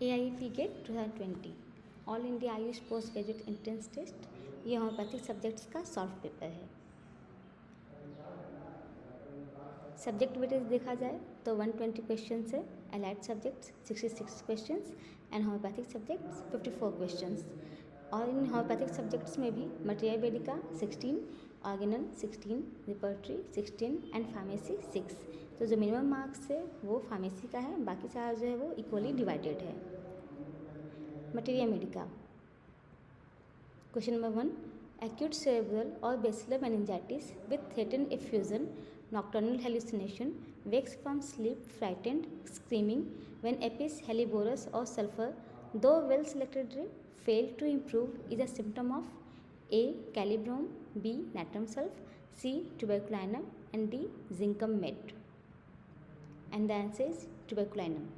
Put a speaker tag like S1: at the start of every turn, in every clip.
S1: AIP GET 2020 all India AYUSH post graduate entrance test, ये homoeopathic subjects का solve paper है। Subject weightage देखा जाए तो 120 क्वेश्चन है, allied subjects 66 questions and homoeopathic subjects 54 questions. और इन होम्योपैथिक सब्जेक्ट्स में भी materia medica 16, organon 16, repertory 16 and pharmacy 6। तो जो मिनिमम मार्क्स है वो फार्मेसी का है, बाकी सारा जो है वो इक्वली डिवाइडेड है। Material Medica question number 1, acute cerebral or basilar meningitis with threatened effusion, nocturnal hallucination, wakes from sleep, frightened, screaming when apis helliborus or sulfur, though well selected, fail to improve, is a symptom of A. Calibrome, B. natrum sulf, C. tuberculinum, and D. zincum med. And the answer is tuberculinum.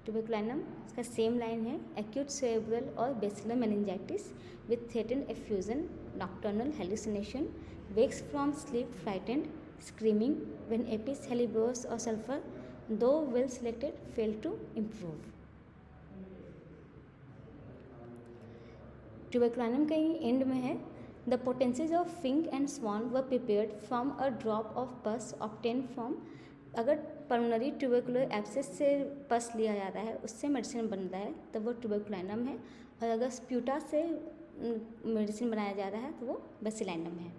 S1: Tuberculinum इसका same line है, acute cerebral और basilar meningitis with threatened effusion, nocturnal hallucination, wakes from sleep, frightened, screaming when apis helleborus और sulphur, though well selected, fail to improve. Tuberculinum का ही end में है, the potencies of Fincke and Swan were prepared from a drop of pus obtain from. अगर pulmonary tubercular abscess से pus लिया जाता है, उससे मेडिसिन बनता है तो वो ट्यूबरकुलिनम है, और अगर स्प्यूटा से मेडिसिन बनाया जा रहा है तो वो बेसिलाइनम है।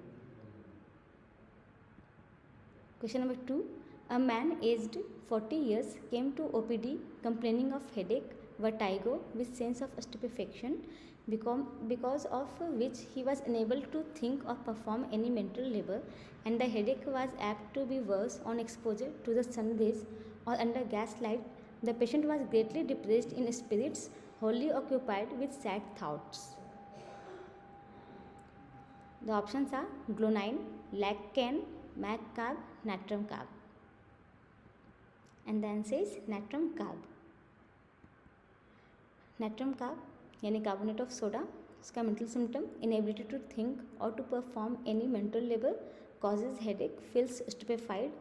S1: Question number 2, a man aged 40 years came to OPD complaining of headache, vertigo with sense of stupefaction, because of which he was unable to think or perform any mental labor, and the headache was apt to be worse on exposure to the sun rays or under gaslight. The patient was greatly depressed in spirits, wholly occupied with sad thoughts. The options are glonine, laccan, maccarb, natrum carb, and the answer is natrum carb. Natrum carb यानी carbonate of soda, इसका mental symptom inability to think और to perform any mental labour, causes headache, feels stupefied,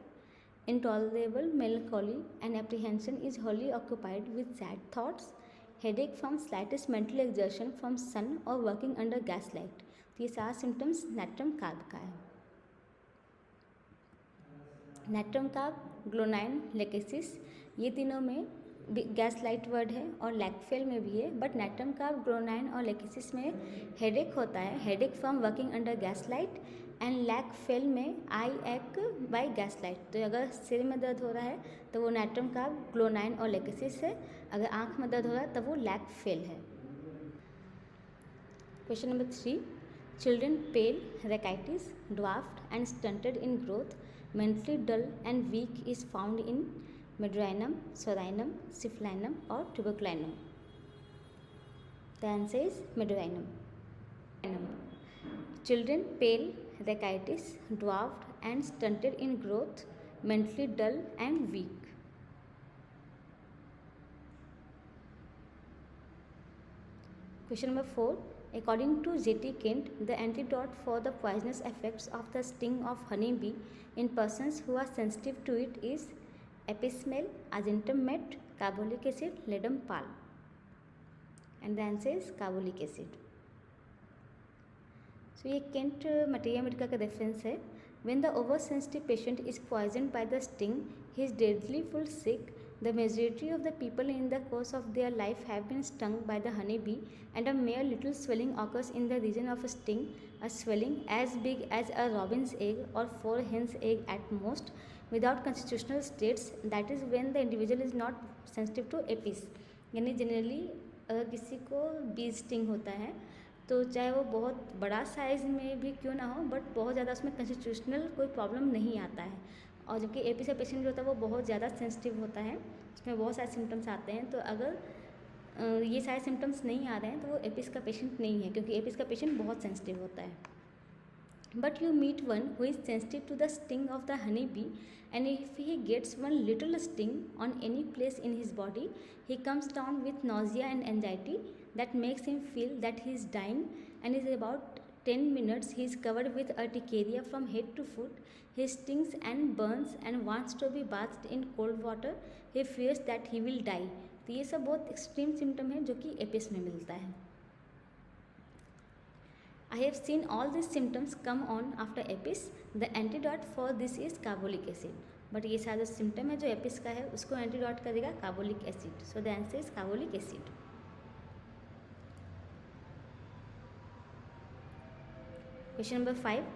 S1: intolerable melancholy and apprehension, is wholly occupied with sad thoughts, headache from slightest mental exertion from sun or working under gaslight। तो ये सारे symptoms नाट्रम carb का है। नाट्रम carb, ग्लोनाइन, lachesis, ये तीनों में gas light word है और लैकफेल में भी है, बट नाट्रम कार्ब, ग्लोनाइन और लेकेसिस में हेडेक होता है, headache from working under gas light, and लैकफेल में आई एक बाय गैस लाइट। तो अगर सिर में दर्द हो रहा है तो वो नाट्रम कार्ब, ग्लोनाइन और लेकेसिस है, अगर आँख में दर्द हो रहा है तब वो लैकफेल है। Question number 3, children pale, rachitis, dwarfed and stunted in growth, mentally dull and weak, is found in medorrhinum, psorinum, syphilinum और tuberculinum. The answer is medorrhinum. Children pale, rachitis, dwarfed and stunted in growth, mentally dull and weak. Question number 4, according to J.T. Kent, the antidote for the poisonous effects of the sting of honeybee in persons who are sensitive to it is apis mel, argentum met, carbolic acid, ledum pal, and the answer is carbolic acid. So ये Kent materia medica का reference है। When the over sensitive patient is poison by the sting, he is deadly full sick. The majority of the people in the course of their life have been stung by the honeybee, and a mere little swelling occurs in the region of a sting, a swelling as big as a robin's egg or 4 hen's egg at most, without constitutional states, that is when the individual is not sensitive to apis। यानी generally अगर किसी को बीज sting होता है तो चाहे वो बहुत बड़ा साइज़ में भी क्यों ना हो, बट बहुत ज़्यादा उसमें कंस्टिट्यूशनल कोई प्रॉब्लम नहीं आता है। और जबकि एपीस का पेशेंट जो होता है वो बहुत ज़्यादा सेंसिटिव होता है, उसमें बहुत सारे सिम्टम्स आते हैं। तो अगर ये सारे सिम्टम्स नहीं आ रहे हैं तो वो एपीस का पेशेंट नहीं है, क्योंकि एपीस का पेशेंट बहुत सेंसिटिव होता है। But you meet one who is sensitive to the sting of the honeybee, and if he gets one little sting on any place in his body, he comes down with nausea and anxiety that makes him feel that he is dying, and is about 10 minutes he is covered with urticaria from head to foot. He stings and burns and wants to be bathed in cold water. He fears that he will die. तो ये सब बहुत extreme symptom है जो कि Apis में मिलता है. I have seen all these symptoms come on after EPIS. The antidote for this is carbolic acid. But ये सारा जो सिम्टम है जो एपिस का है उसको एंटीडोट करेगा carbolic acid. So the answer is carbolic acid. Question number 5.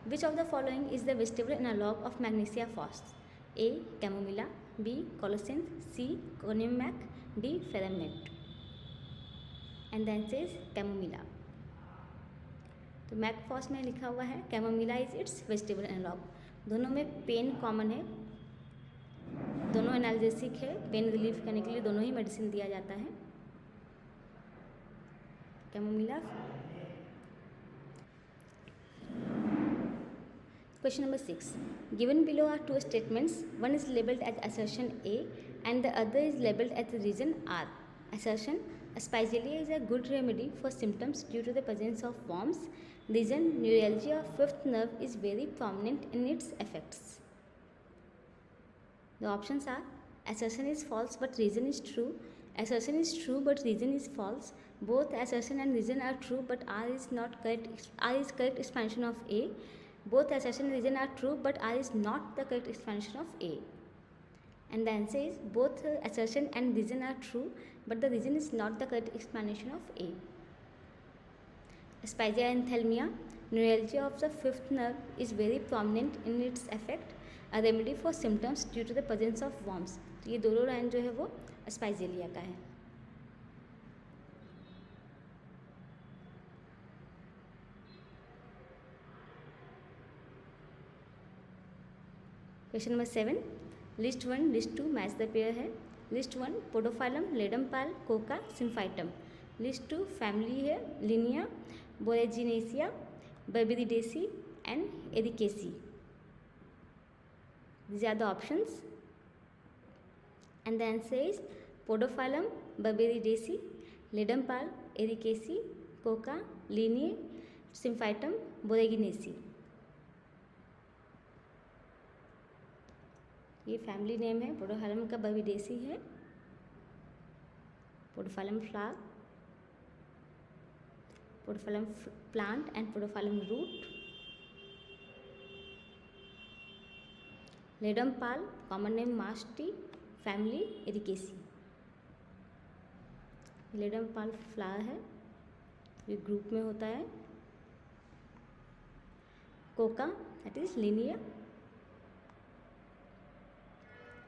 S1: Which of the following is the vegetable analogue of magnesia phosphate? A chamomilla, B colocynth, C conium mac, D ferrum met. And the answer is chamomilla. तो mag phos में लिखा हुआ है chamomilla is its vegetable analogue. दोनों में pen common है, दोनों analgesic है, पेन रिलीफ करने के लिए दोनों ही मेडिसिन दिया जाता है. Chamomilla. Question number 6. Given below are two statements. One is labelled as assertion A and the other is labeled as reason R. Assertion: Aspergillia is a good remedy for symptoms due to the presence of worms. Reason: neuralgia of fifth nerve is very prominent in its effects. The options are: assertion is false but reason is true. Assertion is true but reason is false. Both assertion and reason are true but R is not correct. R is correct expansion of A. Both assertion and reason are true but R is not the correct expansion of A. And the answer is both assertion and reason are true but the reason is not the correct explanation of A. Aspergillia enthalmia, neuralgia of the fifth nerve is very prominent in its effect. A remedy for symptoms due to the presence of worms. तो ये दोनों line जो है वो अस्पाइजेलिया का है. Question number 7. List 1 list 2 match the pair है. List 1 podophyllum, ledum pal, coca, symphytum. List 2 family है Linnaea, Boraginaceae, Berberidaceae and Ericaceae. These are the options. And the answer is Podophyllum, Barberidaceae, Ledampal, Ericaceae, Coca, Linnaea, Symphytum, Boraginaceae. ये family name है. Podophyllum का Berberidaceae है, podophyllum flower, podophyllum plant and podophyllum root. Ledum pal common name marsh tea, family Ericaceae. Ledum pal flower है, ये group में होता है. Coca that is लिनिया,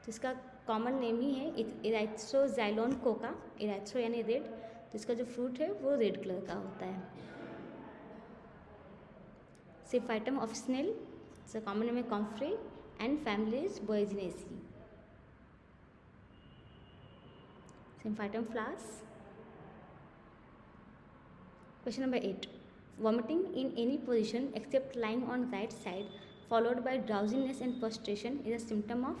S1: तो इसका कॉमन नेम ही है इराइथ्रोजाइलोन कोका. इराइथ्रो यानी रेड, तो इसका जो फ्रूट है वो रेड कलर का होता है. सिम्फाइटम ऑफिसनेल, इसका कॉमन नेम है comfrey and family is Boraginaceae. Symphytum flowers. Question number 8. Vomiting in any position except lying on right side followed by drowsiness and prostration is a symptom of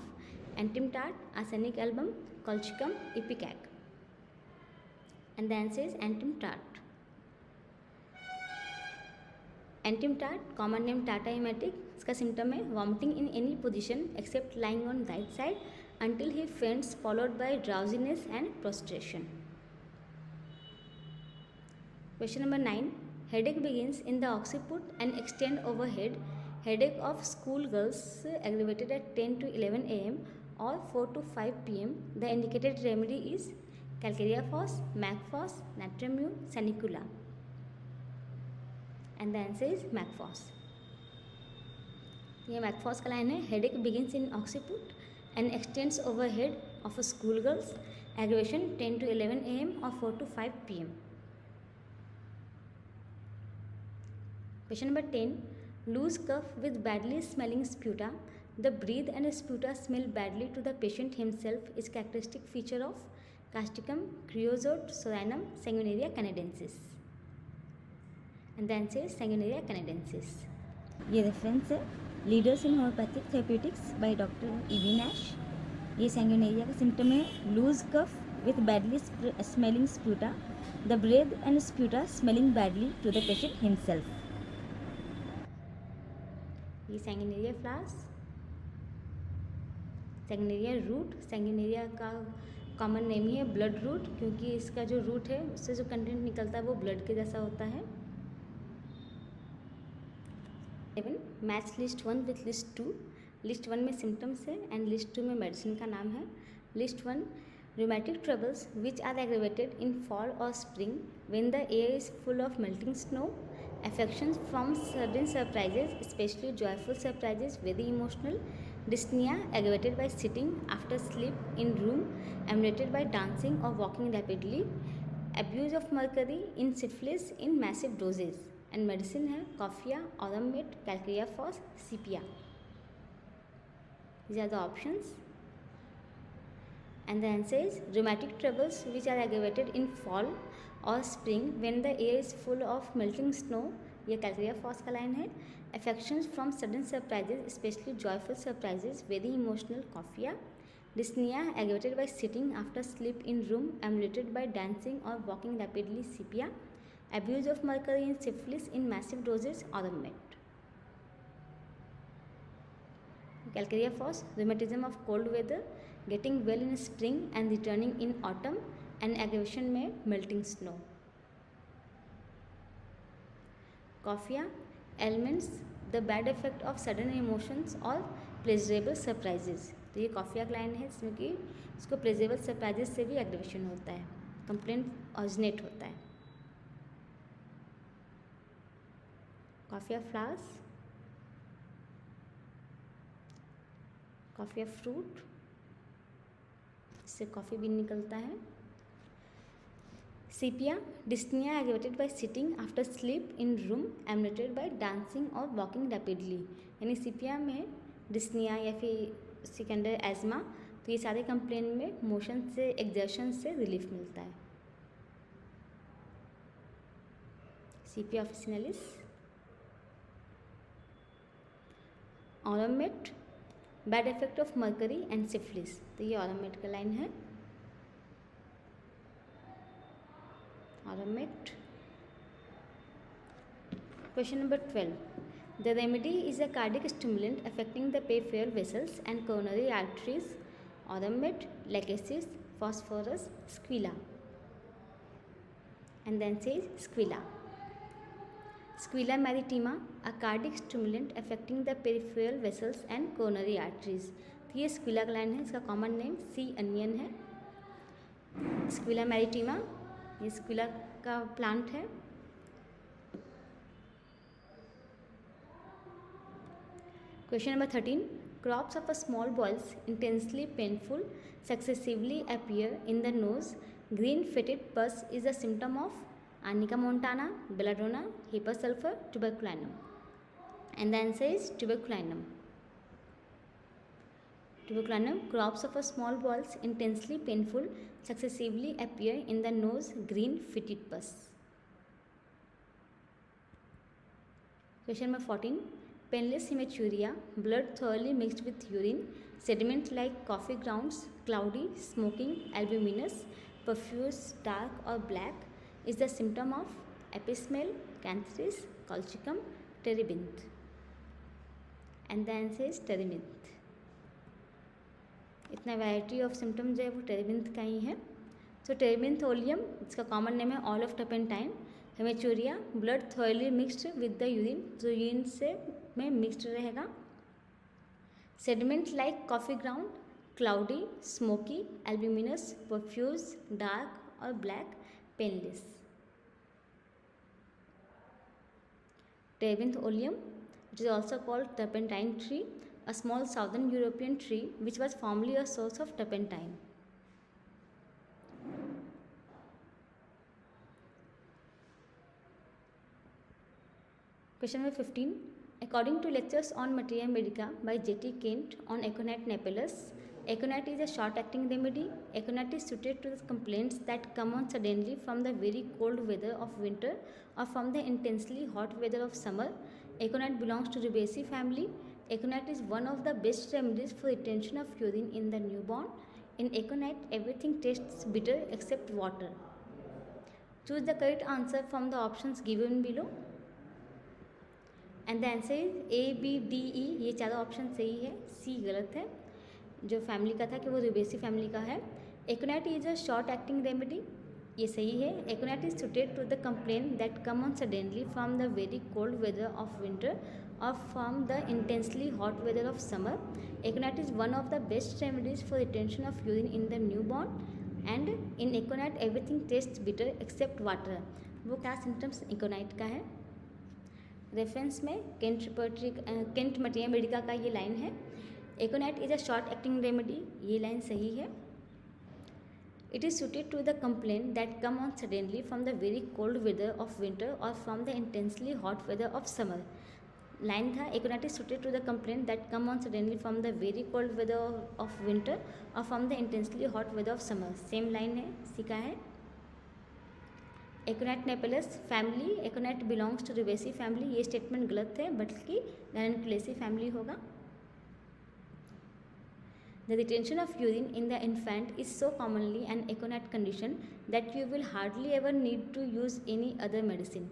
S1: antimtat, arsenic album, colchicum, ipecac. And the answer is antimtat. Antimtat, common name Tata emetic, इसका symptom है vomiting in any position except lying on right side until he faints followed by drowsiness and prostration. Question number 9. Headache begins in the occiput and extend overhead. Headache of school girls aggravated at 10 to 11 am or 4 to 5 pm. The indicated remedy is Calcarea phos, Macphos, Natramune, Sanicula. And the answer is Macphos. ये Macphos का line है. Headache begins in occiput and extends overhead of a schoolgirls. Aggravation 10 to 11 am or 4 to 5 pm. Question number 10. Loose cough with badly smelling sputa. The breath and sputa smell badly to the patient himself is characteristic feature of Casticum, Creosote, Soranum, Sanguinaria canadensis. And the answer is Sanguinaria canadensis. ये reference है leaders in homoeopathic therapeutics by doctor E.V. Nash. ये sanguinaria का symptom है loose cough with badly smelling sputa, the breath and sputa smelling badly to the patient himself. ये sanguinaria flowers, सैंगुइनेरिया root, सैंगुइनेरिया का common name ही है blood root, क्योंकि इसका जो root है उससे जो कंटेंट निकलता है वो ब्लड के जैसा होता है। 7 match list 1 with list 2। List 1 में सिम्टम्स है एंड लिस्ट 2 में मेडिसिन का नाम है। List 1 rheumatic troubles which are aggravated in fall or spring when the air is full of melting snow, affections from sudden surprises, especially joyful surprises, very emotional, dyspnea aggravated by sitting after sleep in room, emanated by dancing or walking rapidly, abuse of mercury in syphilis in massive doses, and medicine है coffea, Oromate, Calcarea phos, sepia. These are the options. And the answer is rheumatic troubles which are aggravated in fall or spring when the air is full of melting snow, ये कैलक्रिया FOSS का line है। Affections from sudden surprises, especially joyful surprises, very emotional, coffea. Dyspnea aggravated by sitting after sleep in room, emulated by dancing or walking rapidly, sepia. Abuse of mercury in syphilis in massive doses, Oromate. Calcarea phos, rheumatism of cold weather, getting well in spring and returning in autumn, and aggravation में melting snow. Coffea, ailments, the bad effect of sudden emotions or pleasurable surprises. तो ये coffea का line है जिसमें कि इसको pleasurable surprises से भी एग्रीवेशन होता है, कंप्लेंट ऑरिजिनेट होता है। कॉफिया फ्लावर्स, कॉफिया फ्रूट, इससे कॉफ़ी बीन निकलता है। Sepia, dyspnoea aggravated by sitting after sleep in room, ameliorated by dancing और वॉकिंग रैपिडली। यानी सीपिया में डिस्निया या फिर सिकंडर एजमा, तो ये सारे कंप्लेन में मोशन से, एक्जर्शन से रिलीफ मिलता है। Sepia officinalis. Aurum met, bad effect of mercury and syphilis, तो ये ऑरोमेट का लाइन है। Aurum met. Question number 12, the remedy is a cardiac stimulant affecting the peripheral vessels and coronary arteries, aurum met, lachesis, phosphorus, squilla, and then says squilla. Squilla maritima, a cardiac stimulant affecting the peripheral vessels and coronary arteries। तो ये स्क्विला gland है, इसका common name sea onion है। स्क्विला मैरिटीमा, ये स्क्विला का plant है। Question number 13, crops of a small boils intensely painful successively appear in the nose, green fetid pus is a symptom of Arnica montana, belladonna, hypersulfur, tuberculinum, and the answer is tuberculinum। Tuberculinum, crops of a small boils intensely painful successively appear in the nose, green fetid pus। Question number 14, painless hematuria, blood thoroughly mixed with urine, sediment like coffee grounds, cloudy, smoking, albuminous, profuse, dark or black, is the symptom of epismale, canthris, colchicum, terebinth, and the answer is terebinth। इतना variety of symptom जो है वो terebinth का ही है। तो terebinth oleum, इसका common name है oil of turpentine. Haematuria, blood thoroughly mixed with the urine, जो यूरिन से में मिक्सड रहेगा। Sediment like coffee ground, cloudy, smoky, albuminous, profuse, dark और black, painless. Terebinth oleum, which is also called turpentine tree, a small southern European tree which was formerly a source of turpentine। Question number 15, according to lectures on Materia Medica by J.T. Kent on Aconite napellus, Aconite is a short-acting remedy. Aconite is suited to the complaints that come on suddenly from the very cold weather of winter or from the intensely hot weather of summer. Aconite belongs to Rubiaceae family. Aconite is one of the best remedies for retention of urine in the newborn. In aconite, everything tastes bitter except water। Choose the correct answer from the options given below, and the answer is A, B, D, E। ये चारों option सही है, सी गलत है। जो family का था कि वो रुबेसी फैमिली का है। Aconite is a short acting remedy, ये सही है। Aconite is suited to the complain that come on suddenly from the very cold weather of winter or from the intensely hot weather of summer. Aconite is one of the best remedies for retention of urine in the newborn, and in Aconite everything tastes bitter except water. वो क्या symptoms एकोनाइट का है? Reference में Kent मटिया Medica का ये line है। Aconite is a short acting remedy, ये लाइन सही है। It is suited to the complaint that come on suddenly from the very cold weather of winter or from the intensely hot weather of summer. Line था aconite is suited to the complaint that come on suddenly from the very cold weather of winter और from the intensely hot weather of summer. Same line है, सीखा है। Aconite napellus family, aconite belongs to Rubiaceae family, ये statement गलत है, बल्कि Ranunculaceae family होगा। The retention of urine in the infant is so commonly an aconite condition that you will hardly ever need to use any other medicine.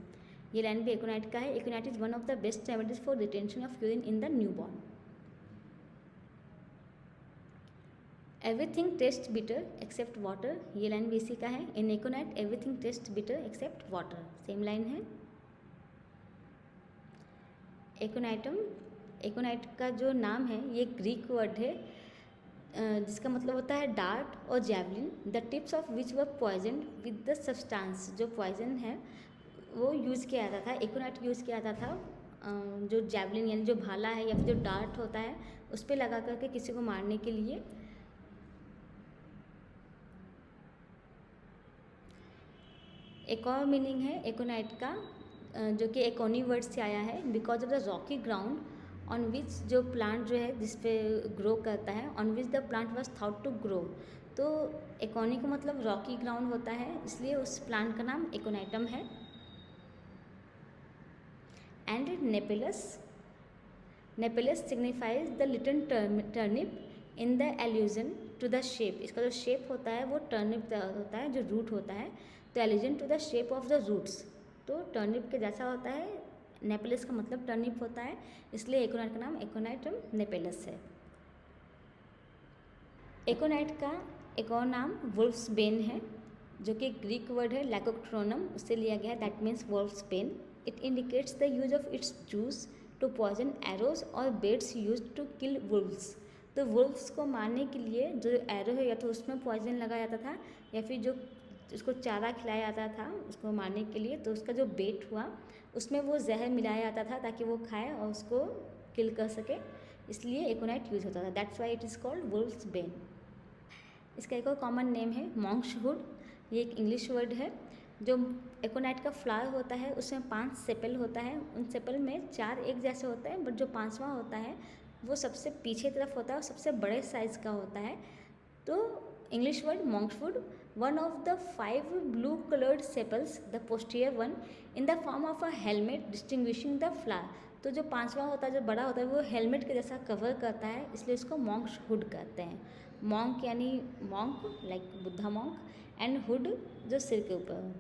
S1: ये line भी aconite का है। Aconite is one of the best remedies for retention of urine in the newborn. Everything taste bitter except water, ये line भी इसी का है। In aconite everything taste bitter except water, same line है। Aconitum, एकोनाइट का जो नाम है ये ग्रीक वर्ड है जिसका मतलब होता है डार्ट और javelin, the tips of which were poison with the substance, जो पॉइजन है वो यूज़ किया जाता था, एकोनाइट यूज़ किया जाता था जो जैवलिन यानी जो भाला है या फिर जो डार्ट होता है उस पर लगा करके किसी को मारने के लिए। एक और मीनिंग है एकोनाइट का जो कि एकोनी वर्ड से आया है, because of the rocky ground on which जो प्लांट जो है जिस पे ग्रो करता है, on which the plant was thought to grow, तो एकोनी का मतलब रॉकी ग्राउंड होता है, इसलिए उस प्लांट का नाम एकोनाइटम है। And napellus, napellus signifies the little turnip in the allusion to the shape, इसका जो शेप होता है वो टर्निप होता है, जो रूट होता है, तो allusion to the shape of the roots, तो टर्निप के जैसा होता है। नेपेलस का मतलब टर्निप होता है, इसलिए एकोनाइट का नाम एकोनाइटम नेपेलस है। एकोनाइट का एक और नाम वुल्फ्स बेन है, जो कि ग्रीक वर्ड है लैकोक्ट्रोनम, उससे लिया गया है, that means wolves Ben. It indicates the use of its juice to poison arrows or baits used to kill wolves. तो wolves को मारने के लिए जो एरो है या तो उसमें पॉइजन लगाया जाता था या फिर जो उसको चारा खिलाया जाता था उसको मारने के लिए, तो उसका जो बेट हुआ उसमें वो जहर मिलाया जाता था ताकि वो खाए और उसको किल कर सके, इसलिए एकोनाइट यूज़ होता था, that's why it is called wolves Ben. इसका एक और कॉमन नेम है मॉन्क्स हुड, ये एक इंग्लिश वर्ड है। जो एकोनाइट का फ्लावर होता है उसमें 5 सेपल होता है, उन सेपल में 4 एक जैसे होते हैं, बट जो 5वां होता है वो सबसे पीछे तरफ होता है और सबसे बड़े साइज़ का होता है। तो English word monkshood, one of the 5 blue coloured sepals, the posterior one, in the form of a helmet distinguishing the flower, तो जो 5वां होता है जो बड़ा होता है वो हेलमेट के जैसा कवर करता है, इसलिए इसको मॉन्क्स हुड कहते हैं। मॉन्क यानी monk like Buddha monk, and hood जो सिर के ऊपर,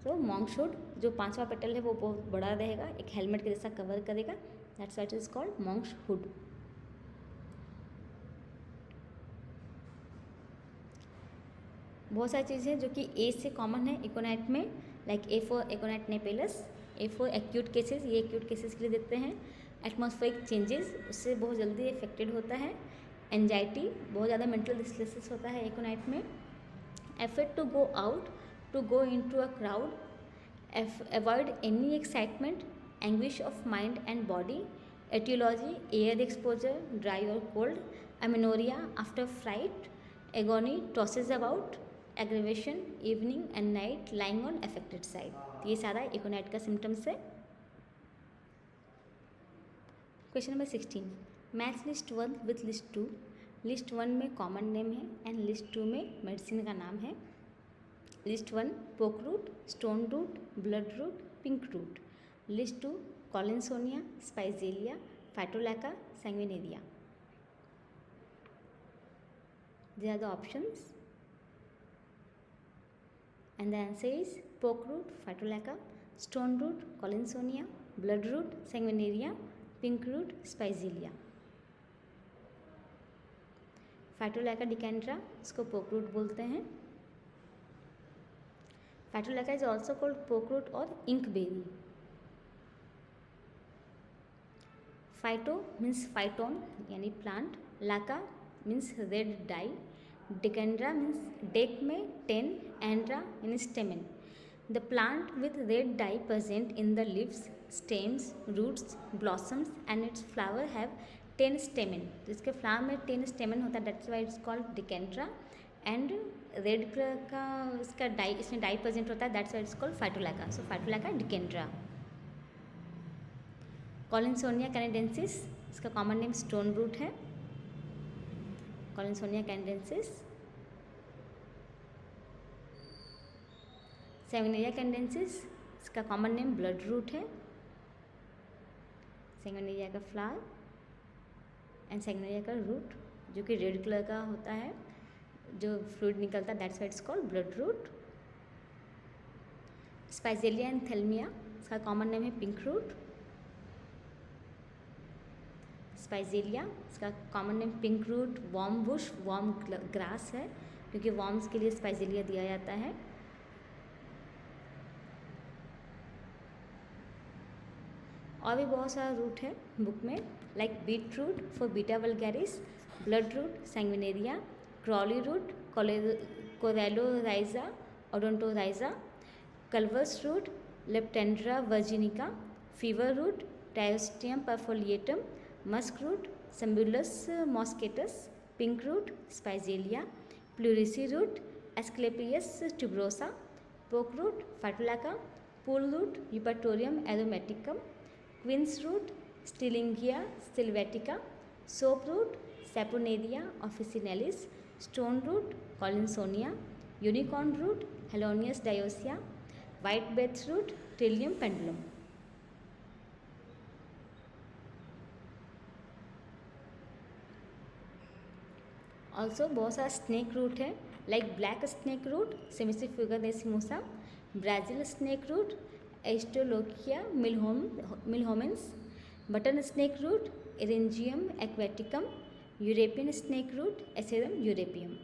S1: तो मॉन्क्स हुड जो 5वां पेटल है वो बहुत बड़ा रहेगा, एक हेलमेट के जैसा कवर करेगा, that's what is called Monks hood. बहुत सारी चीज़ें जो कि ए से कॉमन है एकोनाइट में, like A for aconite napellus, A for acute cases, ये एक्यूट केसेस के लिए देते हैं। एटमॉस्फेरिक चेंजेस, उससे बहुत जल्दी इफेक्टेड होता है। एंजाइटी, बहुत ज़्यादा मेंटल डिस्ट्रेस होता है एकोनाइट में। Effort to go out, to go into a crowd, avoid any excitement, anguish of mind and body. Etiology, air exposure, dry or cold. Amenorrhea, after fright. Agony, tosses about. Aggravation, evening and night, lying on affected side. ये सारा एकोनाइट का symptoms है। Question number 16, match list 1 with list 2। List 1 में common name है and list 2 में medicine का नाम है। List 1 poke root, stone root, blood root, pink root. List 2 collinsonia, spigelia, phytolacca, sanguinaria. These are the options and the answer is poke root, Phytolacca, stone root, Collinsonia, blood root, Sanguinaria, pink root, Spigelia. Phytolacca decandra, इसको pokeroot बोलते हैं। Phytolacca is also called pokeroot और inkberry. Phyto means phyton यानी plant, lacca means red dye, decandra means deca में 10, andra यानी stamen. The plant with red dye present in the leaves, stems, roots, blossoms and its flower have 10 stamen। तो इसके flower में 10 stamen होता है, that's why it's called decandra. And red colour का इसका dye, इसमें डाई प्रेजेंट होता है, that's why it's called phytolacca. So phytolacca decandra. Collinsonia canadensis, इसका कॉमन नेम स्टोन रूट है, कॉलिन्सोनिया कैनेडेंसिस। सेमिनेरिया कैनेडेंसिस, इसका कॉमन नेम ब्लड रूट है, सेमिनेरिया का फ्लावर एंड सेमिनेरिया का रूट जो कि रेड कलर का होता है, जो फ्लूइड निकलता है, that's why it's called blood root. Spigelia and anthelmia, इसका कॉमन नेम है पिंक रूट। स्पाइजेलिया, इसका common name pink root, worm bush, worm grass है, क्योंकि वार्म्स के लिए स्पाइजेलिया दिया जाता है। और भी बहुत सारा रूट है बुक में, like beet root for beta vulgaris, blood root sanguinaria, crawley root corallorhiza odontorhiza, culver's root leptandra virginica, fever root triosteum perfoliatum, musk root sumbulus moschatus, pink root spigelia, pleurisy root asclepias tuberosa, poke root phytolacca, pool root eupatorium aromaticum, queen's root stillingia sylvatica, soap root saponaria officinalis, stone root collinsonia, unicorn root helonias dioica, white beth root trillium pendulum. Also बहुत सारा snake root है, like black snake root cimicifuga racemosa, Brazil snake root aristolochia milhomens, button snake root eryngium aquaticum, European snake root asarum europaeum.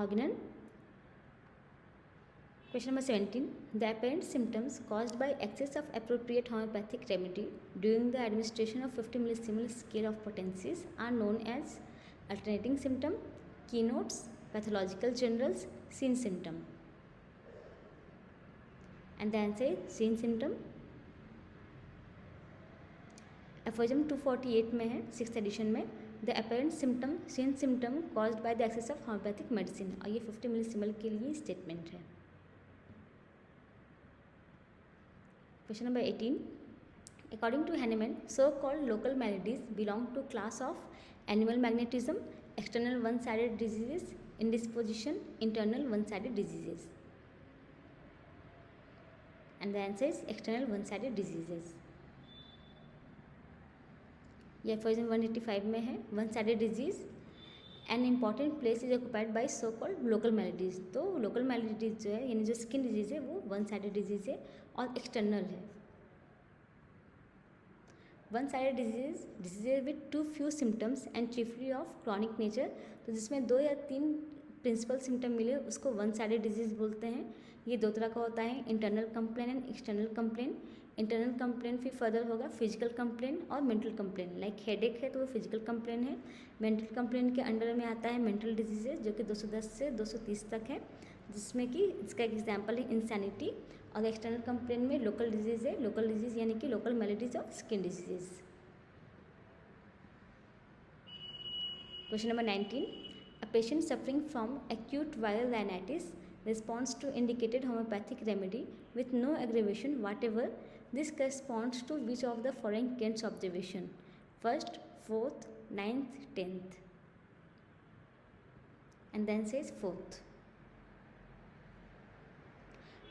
S1: Organon. Question number 17. The apparent symptoms caused by excess of appropriate homeopathic remedy during the administration of 50 millisiemen scale of potencies are known as alternating symptom, keynotes, pathological generals, scene symptom. And the answer is scene symptom. Aphorism 248 में है, 6th edition में, the apparent symptom scene symptom caused by the excess of homoeopathic medicine, और ये 50 मिलीसिमल के लिए statement है। Question number 18. According to Hahnemann, so-called local maladies belong to class of animal magnetism, external one-sided diseases, indisposition, internal one-sided diseases. And the answer is external one-sided diseases. यह aphorism 185 में है, one-sided disease, an important place is occupied by so-called local maladies। तो local maladies जो है, यानी जो skin disease है, वो one-sided disease है और एक्सटर्नल है। one-sided disease with too few symptoms and chiefly of chronic nature, तो जिसमें 2 या 3 प्रिंसिपल सिम्टम मिले उसको one-sided disease बोलते हैं। ये 2 तरह का होता है, internal complain and external complain. Internal complain फिर फर्दर होगा फिजिकल कंप्लेन और मेंटल कंप्लेन, लाइक हेडेक है तो वो फिजिकल कंप्लेन है। मेंटल कंप्लेन के अंडर में आता है मेंटल डिजीजेज जो कि 210 से 230 तक है, जिसमें कि इसका एक एग्जाम्पल है इंसैनिटी। और एक्सटर्नल कंप्लेन में लोकल डिजीज़ है, लोकल डिजीज़ यानी कि लोकल मेलेडीज और skin diseases. Question number 19. A patient suffering from acute viral rhinitis responds to indicated homeopathic remedy with no aggravation whatever. This corresponds to which of the following Kent's observation? First, 4th, 9th, 10th. And then says 4th.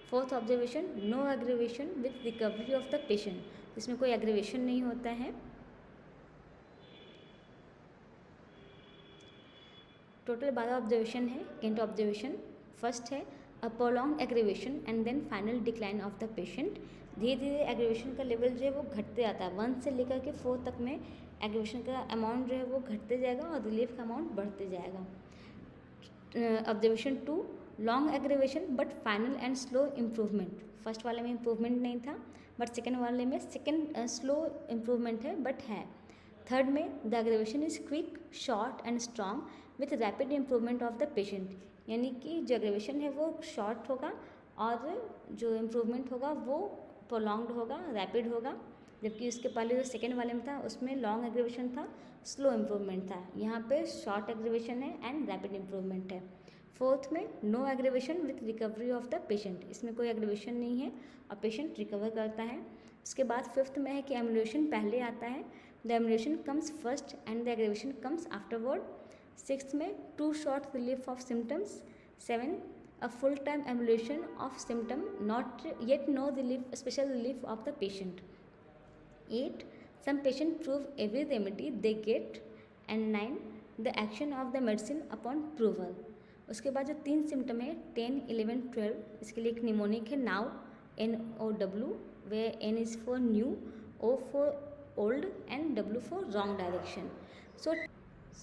S1: Fourth observation, no aggravation with recovery of the patient. इसमें कोई aggravation नहीं होता है। Total 12 observation है, Kent observation. First है a prolong aggravation and then final decline of the patient. धीरे धीरे aggravation का लेवल जो है वो घटते जाता है, 1 से लेकर के 4 तक में एग्रीवेशन का अमाउंट जो है वो घटते जाएगा और रिलीफ का अमाउंट बढ़ते जाएगा। Observation 2, long aggravation but final and slow improvement. First वाले में इम्प्रूवमेंट नहीं था, बट सेकेंड वाले में स्लो इम्प्रूवमेंट है बट है। थर्ड में the aggravation is quick, short and strong with rapid improvement of the patient. यानी कि जो एग्रीवेशन है वो शॉर्ट होगा और जो इम्प्रूवमेंट होगा वो प्रोलॉन्ग्ड होगा, रैपिड होगा। जबकि उसके पहले जो सेकेंड वाले में था उसमें लॉन्ग एग्रीवेशन था, स्लो इम्प्रूवमेंट था। यहाँ पे शॉर्ट एग्रीवेशन है एंड रैपिड इम्प्रूवमेंट है। फोर्थ में no aggravation with recovery of the patient, इसमें कोई एग्रीवेशन नहीं है और पेशेंट रिकवर करता है। उसके बाद फिफ्थ में है कि एम्यूलेशन पहले आता है, the amelioration comes first and the aggravation comes afterward. Sixth में too short relief of symptoms. 7, a full-time ambulation of symptom, not yet no relief, special relief of the patient. 8, some patient prove every remedy they get. And 9, the action of the medicine upon proval. उसके बाद जो 3 symptom है 10, 11, 12, इसके लिए एक mnemonic है now, NOW, where N is for new, O for old and W for wrong direction.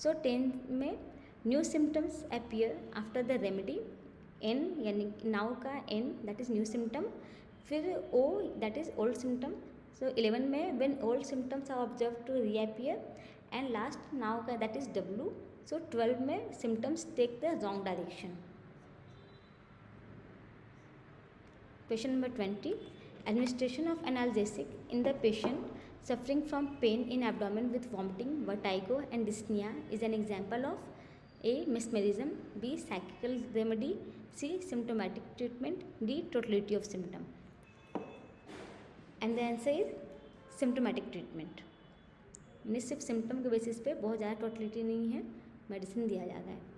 S1: So 10 में new symptoms appear after the remedy. N यानी नाउ का N that is new symptom, फिर O that is old symptom. So 11 में when old symptoms are observe to reappear and last now का that is W। So 12 में symptoms take the wrong direction. Question number 20, administration of analgesic in the patient suffering from pain in abdomen with vomiting, vertigo and dyspnoea is an example of A, mesmerism, B, psychical remedy, C, symptomatic treatment, D, totality of symptom. And the answer is symptomatic treatment. यानी सिर्फ symptom के basis पे बहुत ज़्यादा totality नहीं है, medicine दिया जाता है।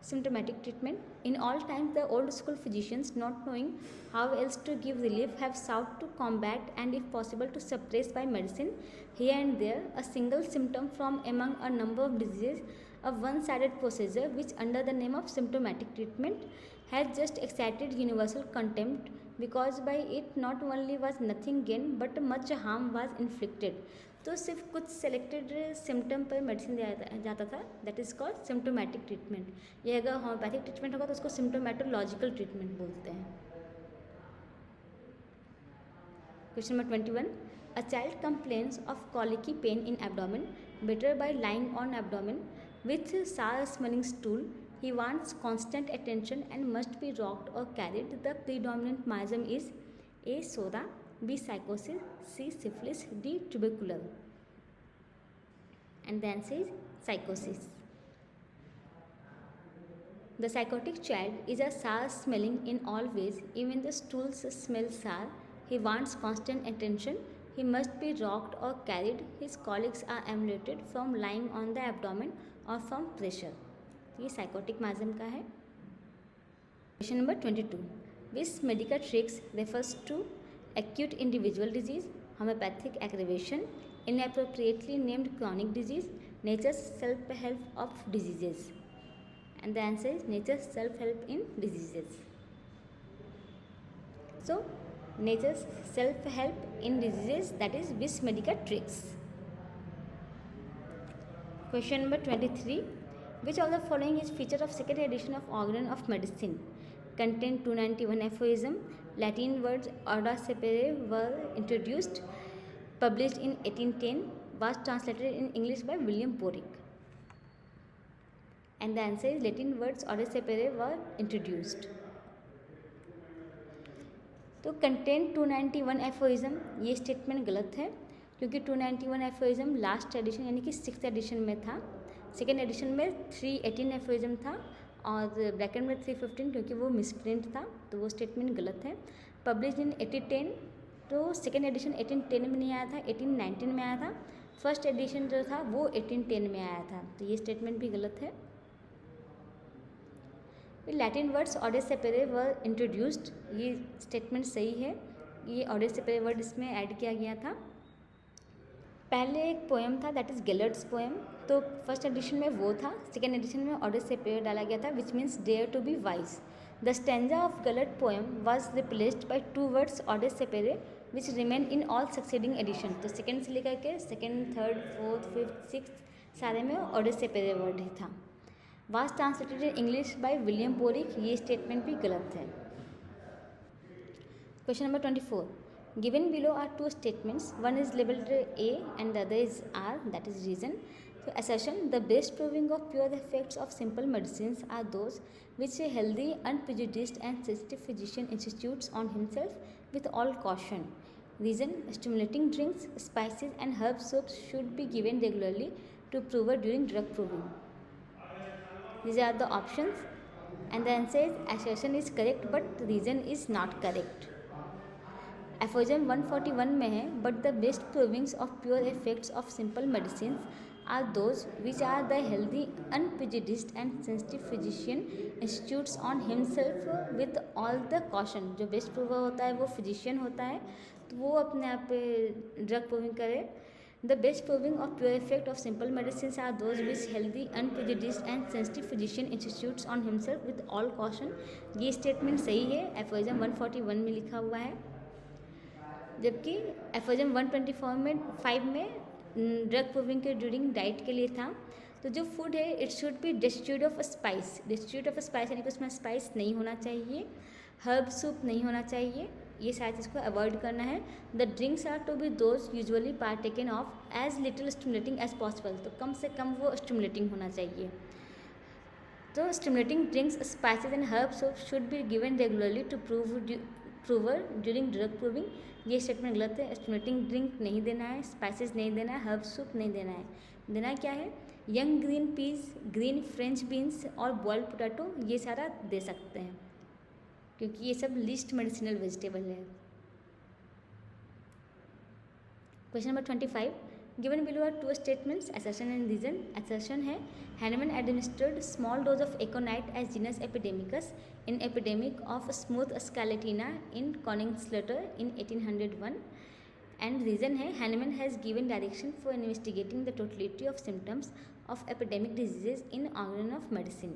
S1: Symptomatic treatment. In all times, the old school physicians, not knowing how else to give relief, have sought to combat and, if possible, to suppress by medicine here and there a single symptom from among a number of diseases. A one-sided procedure which, under the name of symptomatic treatment, has just excited universal contempt, because by it not only was nothing gained but much harm was inflicted. तो सिर्फ कुछ selected symptom पर medicine दिया जाता था, that is called symptomatic treatment. ये अगर homeopathic treatment होगा तो उसको सिम्टोमेटोलॉजिकल ट्रीटमेंट बोलते हैं। Question number 21, a child complains of colicky pain in abdomen, better by lying on abdomen with sour smelling stool. He wants constant attention and must be rocked or carried. The predominant miasm is A, soda, B, psychosis, C, syphilis, D, tubercular. And the answer is psychosis. The psychotic child is a sour smelling in all ways, even the stools smell sour. He wants constant attention. He must be rocked or carried. His colics are emanated from lying on the abdomen or from pressure. ये psychotic miasm का है। Question number 22. Which medical tricks refers to acute individual disease, homeopathic aggravation, inappropriately named chronic disease, nature's self-help of diseases? And the answer is nature's self-help in diseases. So, nature's self-help in diseases, that is which medical tricks? Question number 23. Which of the following is feature of second edition of Organ of Medicine? Contain 291 aphorism. Latin words orda separe were introduced. Published in 1810. Was translated in English by William Borick. And the answer is Latin words orda separe were introduced. तो content 291 एफोइज्म, ये statement गलत है क्योंकि 291 एफोइज्म last addition यानी कि 6th edition में था। Second edition में 318 एफोइज्म था और ब्रैकेट में 315 क्योंकि वो मिसप्रिंट था, तो वो स्टेटमेंट गलत है। पब्लिश इन 1810, तो सेकेंड एडिशन 1810 में नहीं आया था, 1819 में आया था। फर्स्ट एडिशन जो था वो 1810 में आया था, तो ये स्टेटमेंट भी गलत है। लैटिन वर्ड्स ऑर्डर सेपरे वर इंट्रोड्यूस्ड, ये स्टेटमेंट सही है, ये ऑर्डर सेपरे वर्ड इसमें ऐड किया गया था। पहले एक पोएम था दैट इज़ गेलर्ट्स पोएम, तो फर्स्ट एडिशन में वो था, सेकेंड एडिशन में ऑर्डर सेपेरे डाला गया था which means dare to be wise. The stanza of Gellert poem was replaced by 2 words ऑर्डर sapere which remain in all succeeding edition. तो सेकेंड से लेकर के second, third, fourth, fifth, six सारे में ऑर्डर सेपेरे वर्ड ही था। Was translated in English by William boric, ये स्टेटमेंट भी गलत है। Question number 24, given below are two statements, one is labeled A and the other is R, that is reason. So assertion, the best proving of pure effects of simple medicines are those which a healthy, unprejudiced and sensitive physician institutes on himself with all caution. Reason, stimulating drinks, spices and herb soaps should be given regularly to prover during drug proving. These are the options and the answer is assertion is correct but reason is not correct. Aphorism 141 में है, but the best provings of pure effects of simple medicine are those which are the healthy unprejudiced and sensitive physician institutes on himself with all the caution. जो best prover होता है वो physician होता है, तो वो अपने आप पे ड्रग प्रूविंग करे। The best proving of pure effect of simple medicine are those which healthy unprejudiced and sensitive physician institutes on himself with all caution. ये स्टेटमेंट सही है, एफोजम 141 में लिखा हुआ है। जबकि एफोजम 125 में ड्रग प्रूविंग के ड्यूरिंग डाइट के लिए था। तो जो फूड है it should be distribute of spice, distribute of spice यानी कि उसमें स्पाइस नहीं होना चाहिए, हर्ब सूप नहीं होना चाहिए, ये सारी चीज़ को अवॉइड करना है। The drinks are to be those usually partaken of as little stimulating as possible, तो कम से कम वो स्टिमुलेटिंग होना चाहिए। तो stimulating drinks, spices and herb soup should be given regularly to prover during drug proving. ये स्टेटमेंट गलत है, स्टिमुलेटिंग ड्रिंक नहीं देना है, स्पाइसेस नहीं देना है, हर्ब सूप नहीं देना है। देना क्या है, young green peas, green French beans और बॉइल्ड पोटैटो, ये सारा दे सकते हैं क्योंकि ये सब लीस्ट मेडिसिनल वेजिटेबल है। Question number 25, given below are 2 statements, assertion and reason. Assertion है Hahnemann administered small dose of aconite as genus epidemicus in epidemic of smooth scarlatina in Koningslutter in 1801, and reason है Hahnemann has given direction for investigating the totality of symptoms of epidemic diseases in organ of medicine.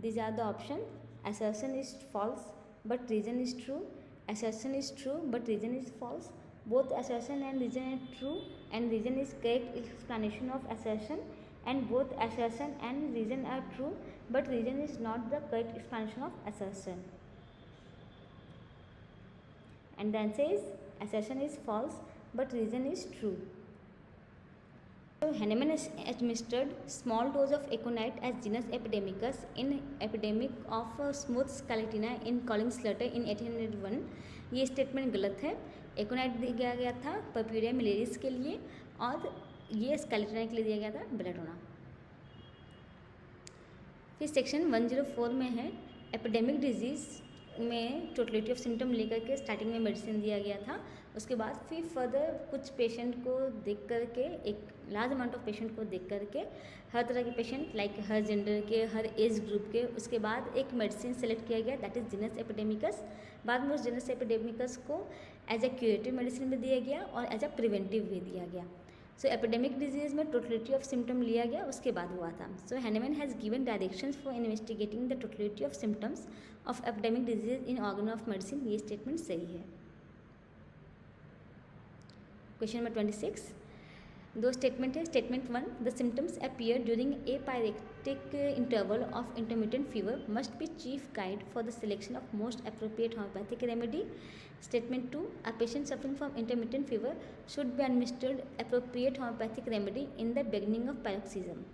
S1: These are the options. Assertion is false but reason is true. Assertion is true but reason is false. Both assertion and reason are true and reason is correct explanation of assertion, and both assertion and reason are true but reason is not the correct explanation of assertion. And the answer is assertion is false but reason is true. So Hahnemann has administered small dose of aconite as genus epidemicus in epidemic of smooth scarlatina in Koningslutter in 1801. ये statement गलत है। एकोनाइट दिया गया था पर्प्यूरिया मिलेरिस के लिए और ये स्केलेटना के लिए दिया गया था बेलाडोना। फिर सेक्शन 104 में है एपिडेमिक डिजीज़ में टोटलिटी ऑफ सिम्टम लेकर के स्टार्टिंग में मेडिसिन दिया गया था। उसके बाद फिर फर्दर कुछ पेशेंट को देख करके, एक लार्ज अमाउंट ऑफ पेशेंट को देख करके, हर तरह के पेशेंट लाइक हर जेंडर के, हर एज ग्रुप के, उसके बाद एक मेडिसिन सेलेक्ट किया गया दैट इज़ जीनस एपिडेमिकस। बाद में उस जीनस एपिडेमिकस को एज ए क्यूरेटिव मेडिसिन भी दिया गया और एज ए प्रिवेंटिव भी दिया गया। सो एपिडेमिक डिजीज़ में टोटलिटी ऑफ सिम्टम लिया गया, उसके बाद हुआ था। So Hahnemann has given directions for investigating the totality of symptoms of epidemic disease in Organon of medicine. ये स्टेटमेंट सही है। क्वेश्चन नंबर 26, 2 स्टेटमेंट है। Statement 1, the symptoms appear during apyretic interval of intermittent fever must be chief guide for the selection of most appropriate homoeopathic remedy. Statement 2, a patient suffering from intermittent fever should be administered appropriate homeopathic remedy in the beginning of paroxysm.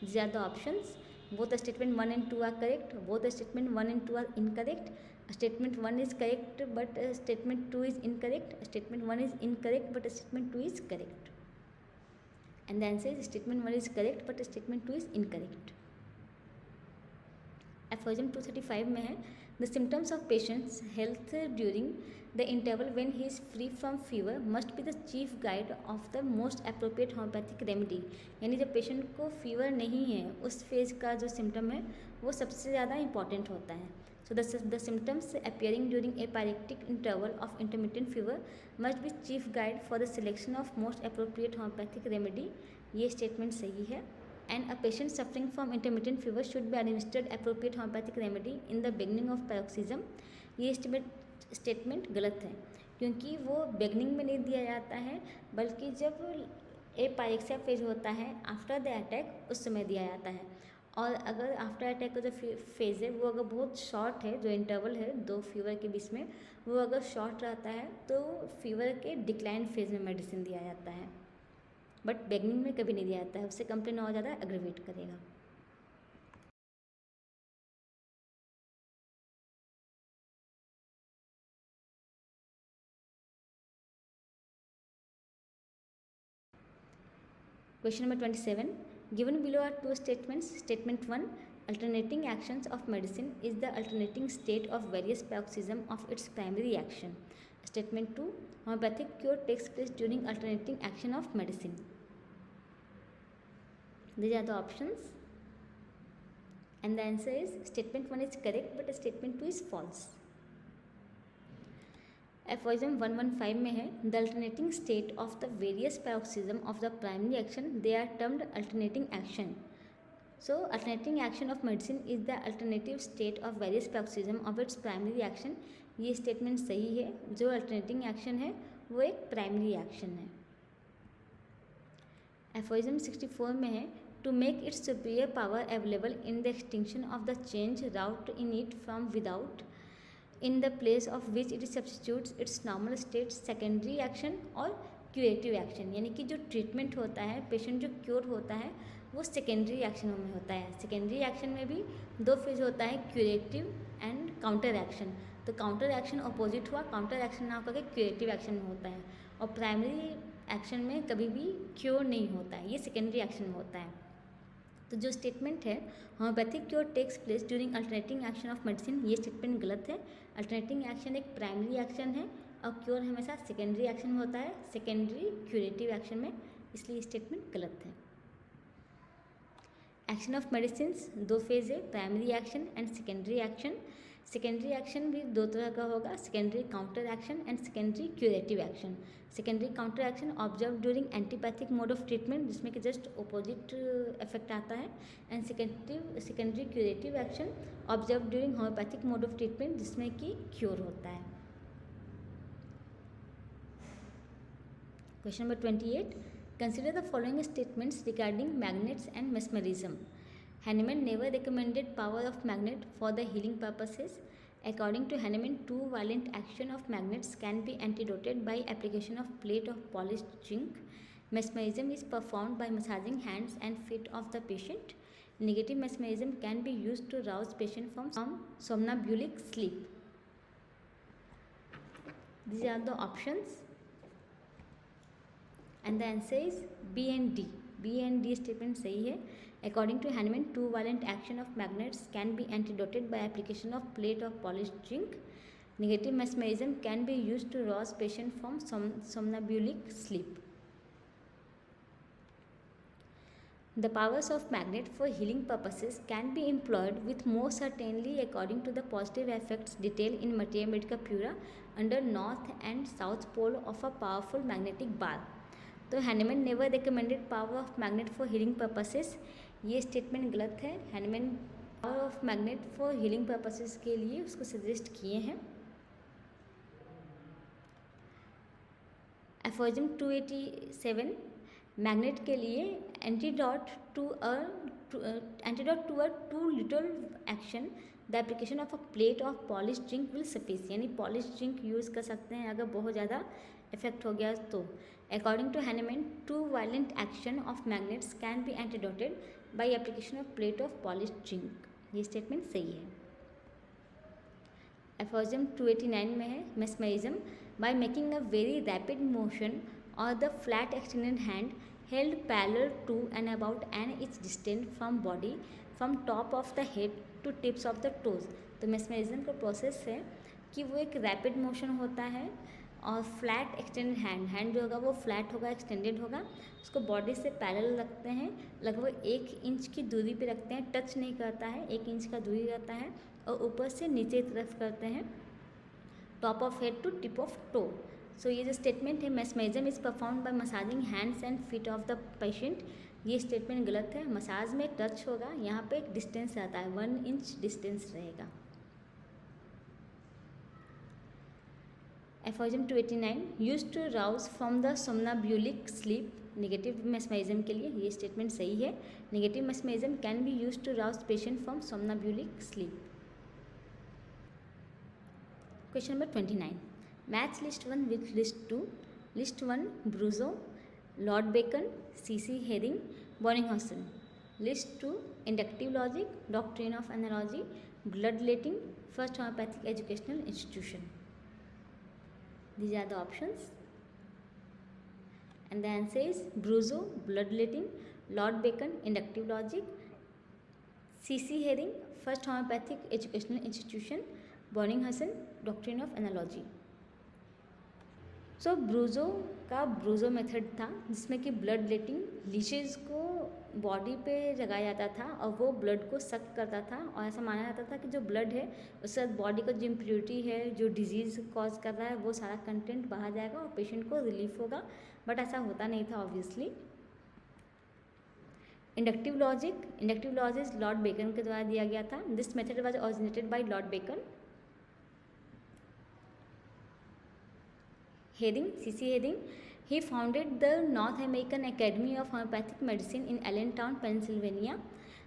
S1: These are the options. Both the statement 1 and 2 are correct. Both the statement 1 and 2 are incorrect. Statement 1 is correct but statement 2 is incorrect. Statement 1 is incorrect but statement 2 is correct. And the answer is statement 1 is correct but statement 2 is incorrect. Aphorism 235 में है, the symptoms of patient's health during the interval when he is free from fever must be the chief guide of the most appropriate homeopathic remedy. यानी जब patient को fever नहीं है उस phase का जो सिम्टम है वो सबसे ज़्यादा इंपॉर्टेंट होता है। So the symptoms appearing during a pyrectic interval of intermittent fever must be chief guide for the selection of most appropriate homeopathic remedy. ये statement सही है. And a patient suffering from intermittent fever should be administered appropriate homeopathic remedy in the beginning of paroxysm. ये statement गलत है, क्योंकि वो beginning में नहीं दिया जाता है, बल्कि जब एपायरेक्सिया फेज होता है आफ्टर द अटैक उस समय दिया जाता है. और अगर आफ्टर अटैक का जो फेज़ है वो अगर बहुत शॉर्ट है, जो इंटरवल है दो फीवर के बीच में, वो अगर शॉर्ट रहता है तो फीवर के डिक्लाइन फेज में मेडिसिन दिया जाता है, बट बिगनिंग में कभी नहीं दिया जाता है. उससे कंप्लेन और ज़्यादा एग्रीवेट करेगा. Question number 27. Given below are two statements. Statement 1. Alternating actions of medicine is the alternating state of various paroxysm of its primary action. Statement 2. Homeopathic cure takes place during alternating action of medicine. These are the options. And the answer is statement 1 is correct, but statement 2 is false. Aphorism 115 में है, the alternating state of the various paroxysm of the primary action, they are termed alternating action. So alternating action of medicine is the alternative state of various paroxysm of its primary action. ये statement सही है. जो alternating action है वो एक primary action है. Aphorism 64 में है, to make its superior power available in the extinction of the change wrought in it from without, in the place of which it substitutes its normal state, secondary action और curative action. यानी कि जो treatment होता है, patient जो cure होता है वो सेकेंडरी एक्शनों में होता है. सेकेंडरी एक्शन में भी दो फेज होता है, क्यूरेटिव एंड काउंटर एक्शन. तो काउंटर एक्शन अपोजिट हुआ, काउंटर एक्शन ना होकर के क्यूरेटिव एक्शन में होता है. और प्राइमरी एक्शन में कभी भी क्योर नहीं होता है, ये सेकेंडरी एक्शन में होता है. तो जो स्टेटमेंट है homoeopathic cure takes place during alternating action of medicine, ये स्टेटमेंट गलत है. अल्टरनेटिंग एक्शन एक प्राइमरी एक्शन है और क्योर हमेशा सेकेंडरी एक्शन में होता है, सेकेंडरी क्यूरेटिव एक्शन में, इसलिए स्टेटमेंट गलत है. एक्शन ऑफ मेडिसिन दो फेज है, primary action and secondary action. Secondary action भी दो तरह का होगा, secondary counter action and secondary curative action. Secondary counter action observe during antipathic mode of treatment, जिसमें कि जस्ट अपोजिट इफेक्ट आता है. And secondary curative action observe during homeopathic mode of treatment, जिसमें कि क्योर होता है. Question number 28. Consider the following statements regarding magnets and mesmerism. Hahnemann never recommended power of magnet for the healing purposes. According to Hahnemann, too violent action of magnets can be antidoted by application of plate of polished zinc. Mesmerism is performed by massaging hands and feet of the patient. Negative mesmerism can be used to rouse patient from somnambulic sleep. These are the options. And the answer is B and D. B and D statement सही है. According to Hahnemann, too violent action of magnets can be antidoted by application of plate of polished zinc. Negative mesmerism can be used to rouse patient from somnambulic sleep. The powers of magnet for healing purposes can be employed with more certainty according to the positive effects detailed in Materia Medica Pura under north and south pole of a powerful magnetic bar. तो Hahnemann never recommended power of magnet for healing purposes, ये statement गलत है. Hahnemann power of magnet for healing purposes के लिए उसको suggest किए हैं. Aphorism 287. Magnet के लिए antidote to a too little action, the application of a plate of polish zinc will suffice. यानी पॉलिश जिंक यूज़ कर सकते हैं अगर बहुत ज़्यादा इफेक्ट हो गया तो. According to Hahnemann, too violent action of magnets can be antidoted by application of plate of polished zinc. ये स्टेटमेंट सही है. एफोरिज्म 289 में है, mesmerism by making a very rapid motion or the flat extended hand held parallel to and about an inch distant from body from top of the head to tips of the toes. तो mesmerism का process है कि वो एक rapid motion होता है और flat extended hand जो होगा वो फ्लैट होगा, एक्सटेंडेड होगा, उसको बॉडी से पैरेलल रखते हैं, लगभग 1 इंच की दूरी पे रखते हैं, टच नहीं करता है, 1 इंच का दूरी रहता है, और ऊपर से नीचे की तरफ करते हैं, top of head to tip of toe. So ये जो स्टेटमेंट है, mesmerism is perform by massaging hands and feet of the patient, ये स्टेटमेंट गलत है। मसाज में टच होगा, यहाँ पे एक डिस्टेंस आता है, 1 इंच डिस्टेंस रहेगा। Aphorism 289, use to rouse from the somnambulistic sleep, negative mesmerism के लिए ये स्टेटमेंट सही है। Negative mesmerism can be use to rouse patient from somnambulistic sleep. Question number 29, match list 1 with list 2। List 1 Broussais, Lord Bacon, C C Hering, Boenninghausen. List 2 inductive logic, doctrine of analogy, blood letting, first homoeopathic educational institution. These are the options, and the answer is Bruzo, bloodletting, Lord Bacon, inductive logic, C.C. Herring, first homeopathic educational institution, Bonninghausen, doctrine of analogy। सो ब्रूजो का ब्रूजो method था, जिसमें कि blood letting leeches को body पे लगाया जाता था और वो ब्लड को सक करता था, और ऐसा माना जाता था कि जो ब्लड है उससे बॉडी का जो इम्प्योरिटी है, जो डिजीज़ कॉज कर रहा है, वो सारा कंटेंट बाहर जाएगा और पेशेंट को रिलीफ होगा, बट ऐसा होता नहीं था obviously. Inductive logic lord Bacon के द्वारा दिया गया था। This method was originated by lord Bacon. Herring, C.C. Herring, he founded the North American Academy of Homeopathic Medicine in Allentown, Pennsylvania,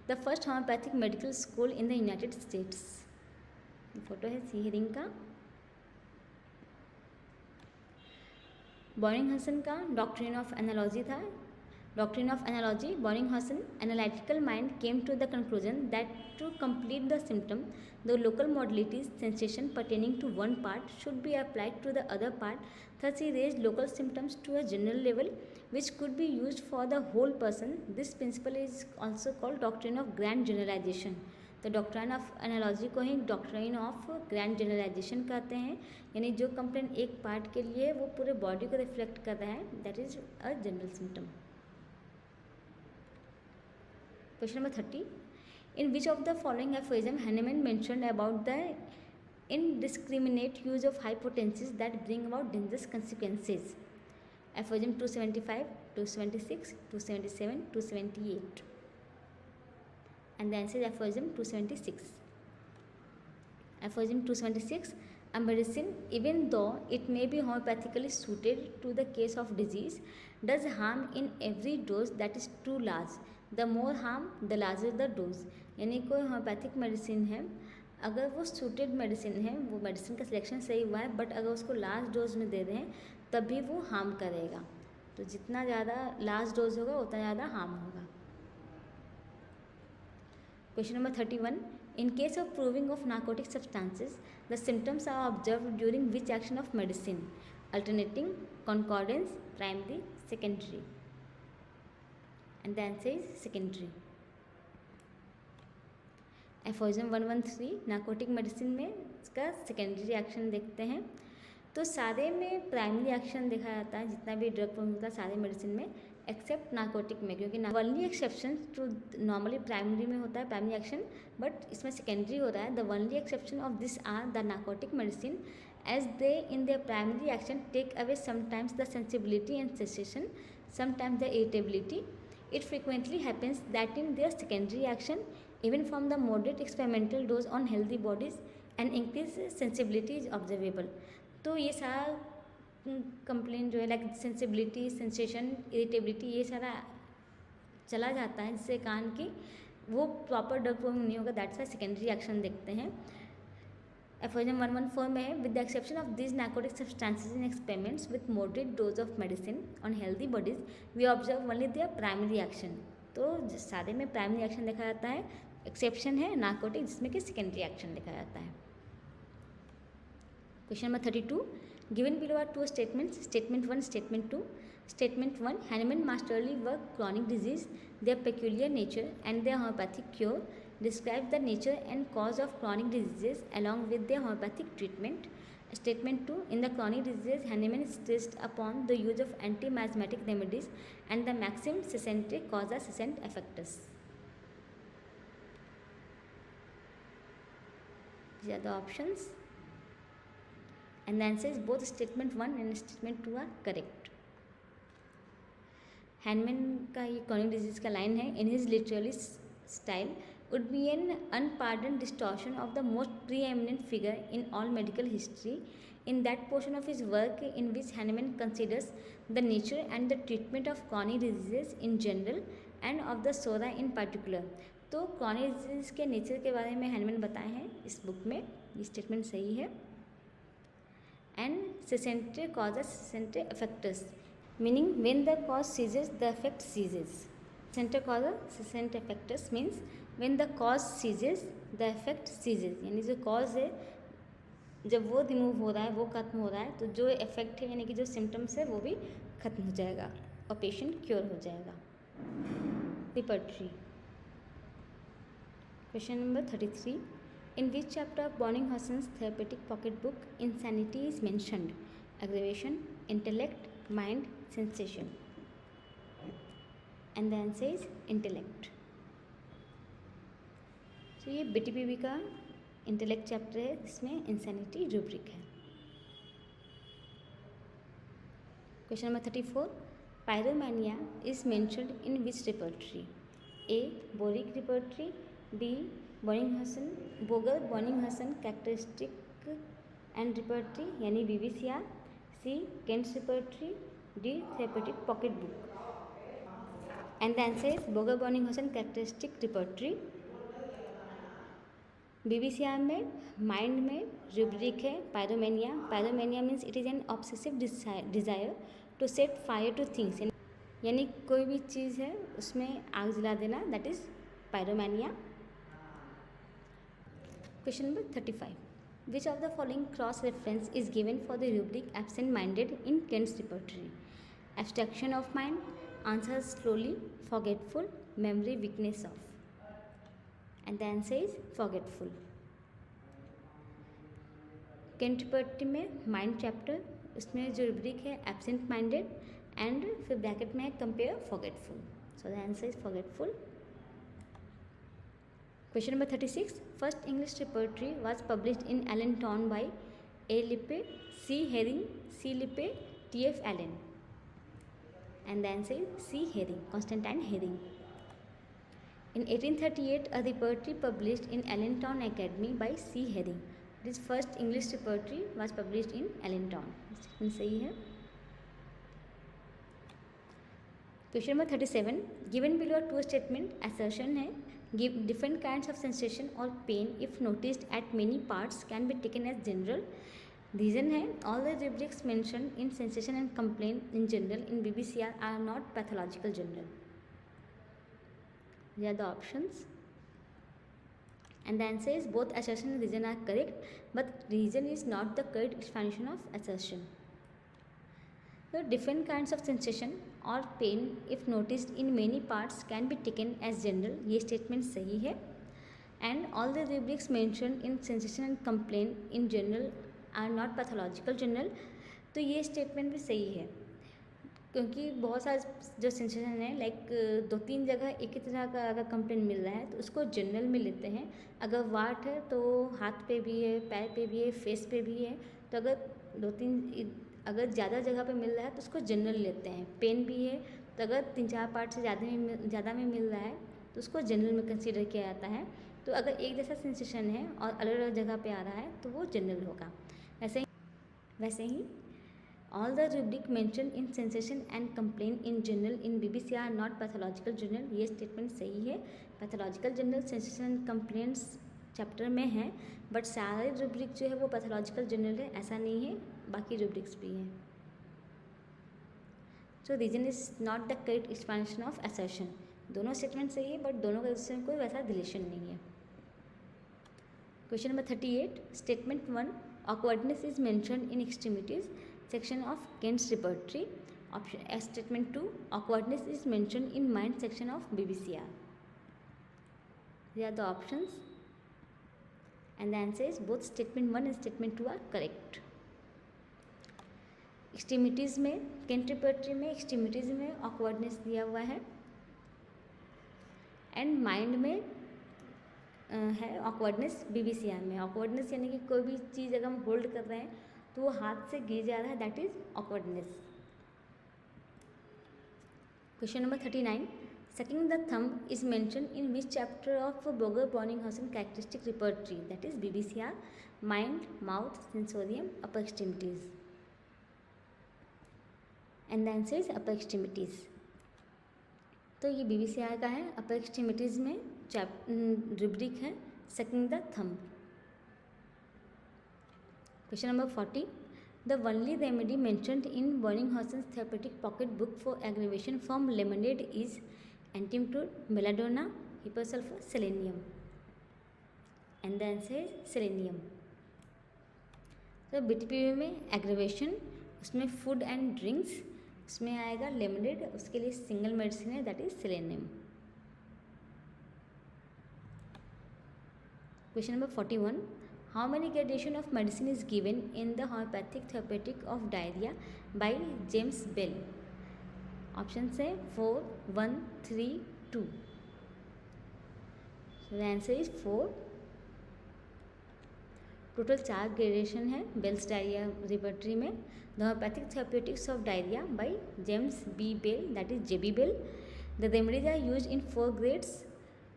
S1: the first homeopathic medical school in the United States। Photo है C. Herring का। बोनिंगहॉसन का doctrine of analogy था। Doctrine of analogy, Bonninghausen, analytical mind came to the conclusion that to complete the symptom, the local modalities, sensation pertaining to one part should be applied to the other part. Thus, he raised local symptoms to a general level, which could be used for the whole person. This principle is also called doctrine of grand generalization। तो doctrine of analogy को ही doctrine of grand generalisation कहते हैं, यानी जो complain एक part के लिए वो पूरे बॉडी को रिफ्लेक्ट कर रहा है, that is a general symptom. Question number 30, in which of the following aphorism Hahnemann mentioned about the indiscriminate use of high potencies that bring about dangerous consequences? Aphorism 275, 276, 277, 278, and the answer is aphorism 276. Aphorism 276, a medicine, even though it may be homeopathically suited to the case of disease, does harm in every dose that is too large। The more harm the larger the dose. यानी कोई homeopathic medicine है, अगर वो suited medicine है, वो medicine का selection सही हुआ है, बट अगर उसको लार्ज डोज में दे रहे हैं तभी वो हार्म करेगा। तो जितना ज़्यादा लार्ज डोज होगा उतना ज़्यादा हार्म होगा। Question number 31, in case of proving of narcotic substances the symptoms are observe during which action of medicine? Alternating, concordance, primary, secondary, and the answer is secondary। Aphorism 113, narcotic medicine में इसका secondary action देखते हैं। तो सारे में primary action देखा जाता है, जितना भी ड्रग होता है सारे मेडिसिन में, एक्सेप्ट नार्कोटिक में, क्योंकि only exception to normally primary में होता है प्राइमरी एक्शन, बट इसमें सेकेंडरी हो रहा है। The only exception of this are the narcotic medicine, as they in their primary action take away sometimes the sensibility and sensation, sometimes the irritability. It frequently happens that in their secondary action, even from the moderate experimental dose on healthy bodies, an increased sensibility is observable। तो ये सारा complain जो है, like sensibility, sensation, irritability, ये सारा चला जाता है, जिससे कारण कि वो प्रॉपर ड्रग प्रूविंग नहीं होगा, दैट्स वाई सेकेंडरी एक्शन देखते हैं। एफोरिज्म 114 में है, with the exception of this narcotic substances in experiments with moderate dose of medicine on healthy bodies we observe only their primary action. तो सारे में primary action देखा जाता है, एक्सेप्शन है नार्कोटिक जिसमें कि सेकेंडरी एक्शन देखा जाता है। Question number 32, given below are two statements, statement 1, statement 2। Statement 1, Hahnemann masterly work chronic disease, their peculiar nature and their homeopathic cure, describe the nature and cause of chronic diseases along with their homeopathic treatment। Statement 2, in the chronic diseases Hahnemann stressed upon the use of anti-miasmatic remedies and the maxim sessente causa sessent effectus। These are the options. And the answer is both statement 1 and statement 2 are correct. Hahnemann का ये chronic disease का line है, in his literally style would be an unpardoned distortion of the most preeminent figure in all medical history in that portion of his work in which Hahnemann considers the nature and the treatment of chronic diseases in general and of the SORA in particular. तो chronic disease के nature के बारे में Hahnemann बताए हैं इस book में, ये स्टेटमेंट सही है. And cessante causes cessante effectus, meaning when the cause ceases the effect ceases. Cessante causes cessante effectus means when the cause ceases the effect ceases, यानी जो cause है जब वो रिमूव हो रहा है, वो खत्म हो रहा है, तो जो इफेक्ट है यानी कि जो सिम्टम्स है वो भी खत्म हो जाएगा और पेशेंट क्योर हो जाएगा. Repertory. Question number 33. In which chapter of Bonninghausen's therapeutic pocketbook insanity is mentioned? Aggravation, intellect, mind, sensation. And the answer is intellect. तो ये BTPB का इंटेलेक्ट चैप्टर है, इसमें इंसैनिटी रूब्रिक है. Question number 34. Pyromania is mentioned in which repertory? A. Boericke repertory, B. Boger Boenninghausen characteristic and repertory यानी BBCR, C. Kent's repertory, D. Therapeutic pocket book. And the answer is Boger Boenninghausen characteristic repertory. BBCR में mind में rubric है pyromania. Pyromania means it is an obsessive desire to set fire to things, यानी कोई भी चीज़ है उसमें आग जला देना, that is pyromania. Question number 35. Which of the following cross reference is given for the rubric absent minded in Kent's repertory? Abstraction of mind, answer slowly, forgetful, memory weakness of. And the answer is forgetful. Kent repertory में mind chapter, उसमें जो rubric है absent minded and फिर bracket में है compare forgetful. So the answer is forgetful. Question number 36. First English repertory was published in Allentown by A. Lippe, C. Hering, C. Lippe, T.F. Allen. And the answer is C. Hering, Constantine Hering. In 1838, a repertory published in Allentown Academy by C. Herring. This first English repertory was published in Allentown. Statement सही है. Question number 37. Given below two statement, assertion है give different kinds of sensation or pain if noticed at many parts can be taken as general. Reason है all the rubrics mentioned in sensation and complaint in general in BBCR are not pathological general. These are the options. And the answer is both assertion and reason are correct, but reason is not the correct explanation of assertion. So different kinds of sensation or pain if noticed in many parts can be taken as general. ये statement सही है. And all the rubrics mentioned in sensation and complaint in general are not pathological general. तो ये statement भी सही है, क्योंकि बहुत सारे जो सेंसेशन है लाइक 2-3 जगह एक ही तरह का अगर कंप्लेंट मिल रहा है तो उसको जनरल में लेते हैं. अगर वाट है तो हाथ पे भी है, पैर पे भी है, फेस पे भी है, तो अगर ज़्यादा जगह पे मिल रहा है तो उसको जनरल लेते हैं. पेन भी है तो अगर 3-4 पार्ट से ज़्यादा में मिल रहा है तो उसको जनरल में कंसीडर किया जाता है. तो अगर एक जैसा सेंसेशन है और अलग अलग जगह पे आ रहा है तो वो जनरल होगा. वैसे ही all the rubric mentioned in sensation and complaint in general in BBC are not pathological general. ये स्टेटमेंट सही है. Pathological general sensation and complaints chapter में है, बट सारे रूब्रिक जो है वो पैथोलॉजिकल जनरल है, ऐसा नहीं है, बाकी रूब्रिक्स भी हैं. So reason is not the correct explanation of assertion. दोनों स्टेटमेंट सही है बट दोनों का कोई वैसा रिलेशन नहीं है. Question number 38. Statement 1 awkwardness is mentioned in extremities section of Kent's repertory. Option S. Statement 2 awkwardness is mentioned in mind section of BBCR. These are the options, and the answer is both statement 1 and statement 2 are correct. Extremities में Kent repertory में extremities में awkwardness दिया हुआ है, and mind में है awkwardness BBCR में। Awkwardness यानी कि कोई भी चीज़ अगर हम होल्ड कर रहे हैं तो वो हाथ से गिर जा रहा है, that is awkwardness. Question number 39, sucking the thumb is mentioned in which chapter of Boger Bonninghausen characteristic repertory, that is BBCR, mind, mouth, sensorium, upper extremities, and the answer is upper extremities। तो ये BBCR का है, upper extremities में rubric है sucking the thumb। Question number 40, the only remedy mentioned in Bonninghausen's therapeutic pocket book for aggravation from lemonade is antidote, belladonna, hypersulfur, selenium, and the answer is selenium। तो BTPV में aggravation, उसमें food and drinks, उसमें आएगा lemonade, उसके लिए single medicine है, that is selenium. Question number 41, how many gradation of medicine is given in the homoeopathic therapeutic of diarrhoea by James Bell? Option है 4, 1, 3, 2। The answer is 4। Total 4 gradation है Bell's diarrhoea repertory में। The homoeopathic therapeutics of diarrhoea by James B Bell, that is JB bell. The remedies are use in 4 grades.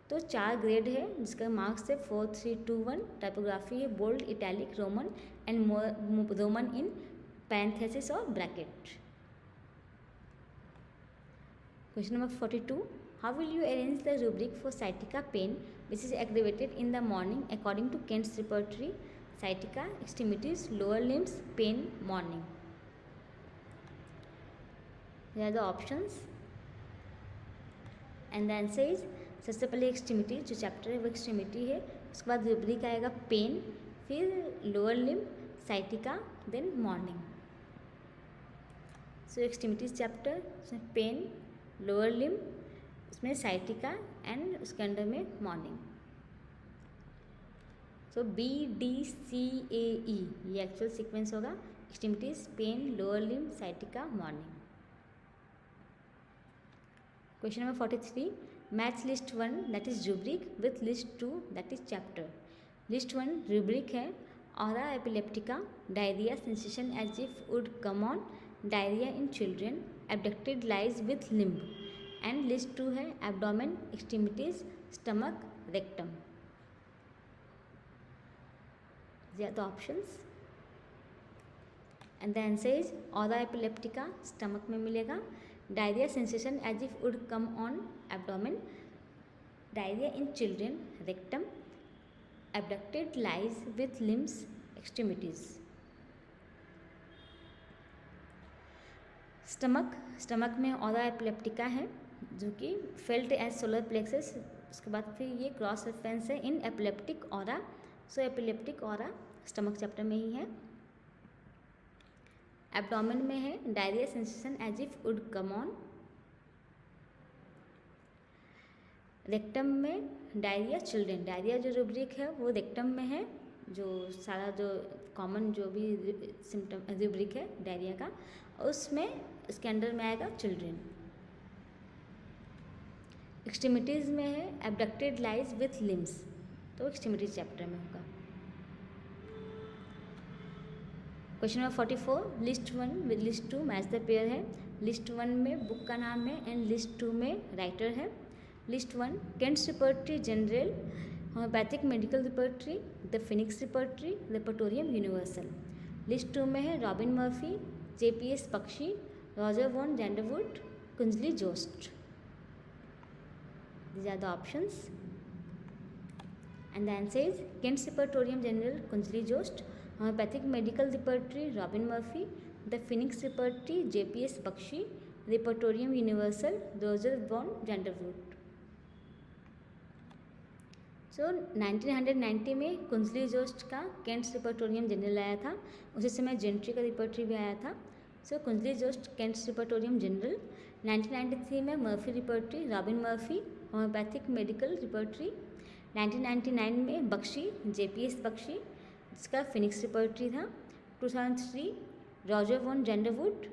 S1: तो 4 grade है जिसका marks है 4, 3, 2, 1। Typography है bold, italic, roman and roman in parenthesis और bracket. Question number 42, how will you arrange the rubric for sciatica pain which is aggravated in the morning according to Kent's repertory? Sciatica, extremities, lower limbs, pain, morning. Here are the options and the answer is, सबसे पहले extremity जो chapter है वो extremity है, उसके बाद rubric आएगा pain, फिर lower limb, sciatica, then morning. So extremities chapter, उसमें पेन, लोअर लिम, उसमें साइटिका एंड उसके अंडर में मॉर्निंग। सो BDCAE ये एक्चुअल सीक्वेंस होगा, extremities, pain, lower limb, sciatica, morning. Question number 43, match list 1 that is rubric with list 2 that is chapter. List 1 rubric है aura epileptica, diarrhoea sensation as if would come on, diarrhoea in children, abducted lies with limb, and list 2 है abdomen, extremities, stomach, rectum. These are the options and the answer is aura epileptica stomach में मिलेगा, diarrhoea sensation as if would come on abdomen, diarrhoea in children, rectum, abducted lies with limbs, extremities. Stomach में aura epileptica है जो कि felt as solar plexus, उसके बाद फिर ये क्रॉस रेफरेंस है in epileptic aura. So epileptic aura stomach chapter में ही है। एब्डोमेन में है diarrhoea sensation as if would come on. Rectum में डायरिया चिल्ड्रेन, डायरिया जो रूब्रिक है वो रेक्टम में है, जो सारा जो कॉमन जो भी सिम्टम रूब्रिक है डायरिया का, उसमें इसके अंडर में आएगा चिल्ड्रेन। एक्सट्रीमिटीज़ में है एब्डक्टेड लाइज विथ लिम्स, तो एक्सट्रीमिटीज चैप्टर में होगा। Question number 44, list 1 with list 2 match the pair है। लिस्ट 1 में बुक का नाम है एंड लिस्ट 2 में राइटर है। List 1 Kent's repertory general, homoeopathic medical repertory, the phoenix repertory, repertorium universale. List 2 में है Robin Murphy, JPS Bakshi, Roger van Zandvoort, Kunzli Jost. These are the options and the answer is Kent's Repertorium General, Kunjli Jost, Homeopathic Medical Repertory, Robin Murphy, the Phoenix Repertory, JPS Bakshi, Repertorium Universal, Roger von Vandervoort। सो 1990 में कुंजली Jost का Kant's रिपर्टोरियम general आया था, उसी समय gentry का repertory भी आया था। सो कुंजली जोस्ट केंट्स रिपर्टोरियम जनरल। 1993 में Murphy repertory, robin Murphy, homeopathic medical repertory. 1999 में बख्शी, JPS बख्शी, जिसका फिनिक्स रिपर्टरी था। 2003 रॉजर वॉन जैंडरवुड,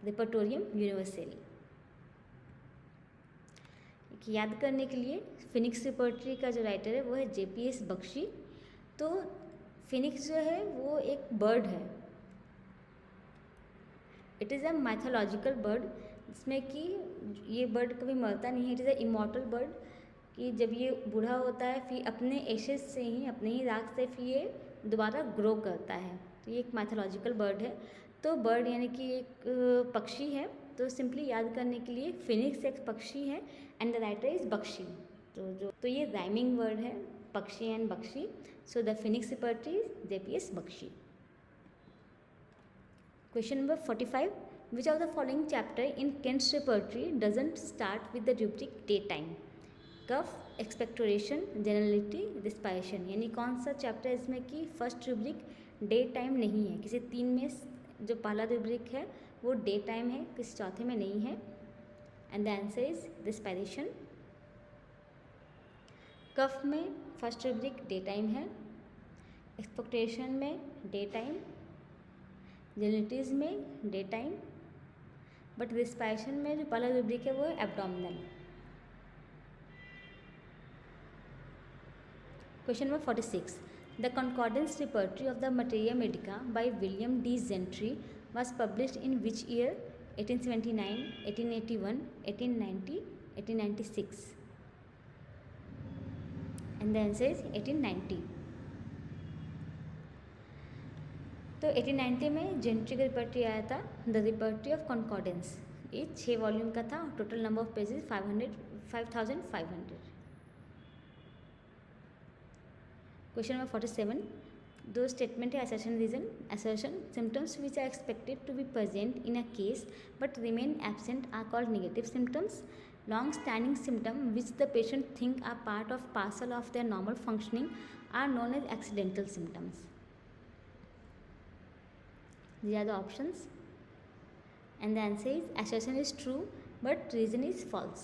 S1: रिपर्टोरियम यूनिवर्सल। कि याद करने के लिए फिनिक्स रिपर्टरी का जो राइटर है वो है JPS बख्शी। तो फिनिक्स जो है वो एक बर्ड है, it is a mythological bird, जिसमें कि ये बर्ड कभी मरता नहीं है। It is a immortal bird कि जब ये बूढ़ा होता है फिर अपने एशेज से ही, अपने ही राख से फिर ये दोबारा ग्रो करता है। तो ये एक माइथोलॉजिकल बर्ड है। तो बर्ड यानी कि एक पक्षी है, तो सिंपली याद करने के लिए फिनिक्स एक पक्षी है and the writer is Bakshi. तो ये राइमिंग वर्ड है, पक्षी and Bakshi. So the phoenix repertory is JPS Bakshi. Question number 45. Which of the following chapter in Kent's repertory doesn't start with the rubric daytime? Cough, expectoration, generality, respiration. यानी कौन सा chapter है इसमें कि फर्स्ट रूब्रिक डे टाइम नहीं है? किसी तीन में जो पहला रूब्रिक है वो डे टाइम है, किसी चौथे में नहीं है। And the answer is respiration. Cough में फर्स्ट रूब्रिक डे टाइम है, एक्सपेक्टेशन में डे टाइम, जेनिटिज में डे टाइम, बट रिस्पायरेशन में जो पहला रूब्रिक है वो है abdominal. Question number 46. The Concordance Repertory of the Materia Medica by William D. Gentry was published in which year? 1879, 1881, 1890, 1896. And the answer is 1890. तो 1890 में gentry का रिपर्टरी आया था, द रिपर्टरी ऑफ कॉन्कॉर्डेंस। ये 6 वॉल्यूम का था, total number of pages 5500। Question number 47. दो statement है assertion reason. Assertion, symptoms which are expected to be present in a case but remain absent are called negative symptoms. Long standing symptom which the patient think are part of parcel of their normal functioning are known as accidental symptoms. These are the options and the answer is assertion is true but reason is false.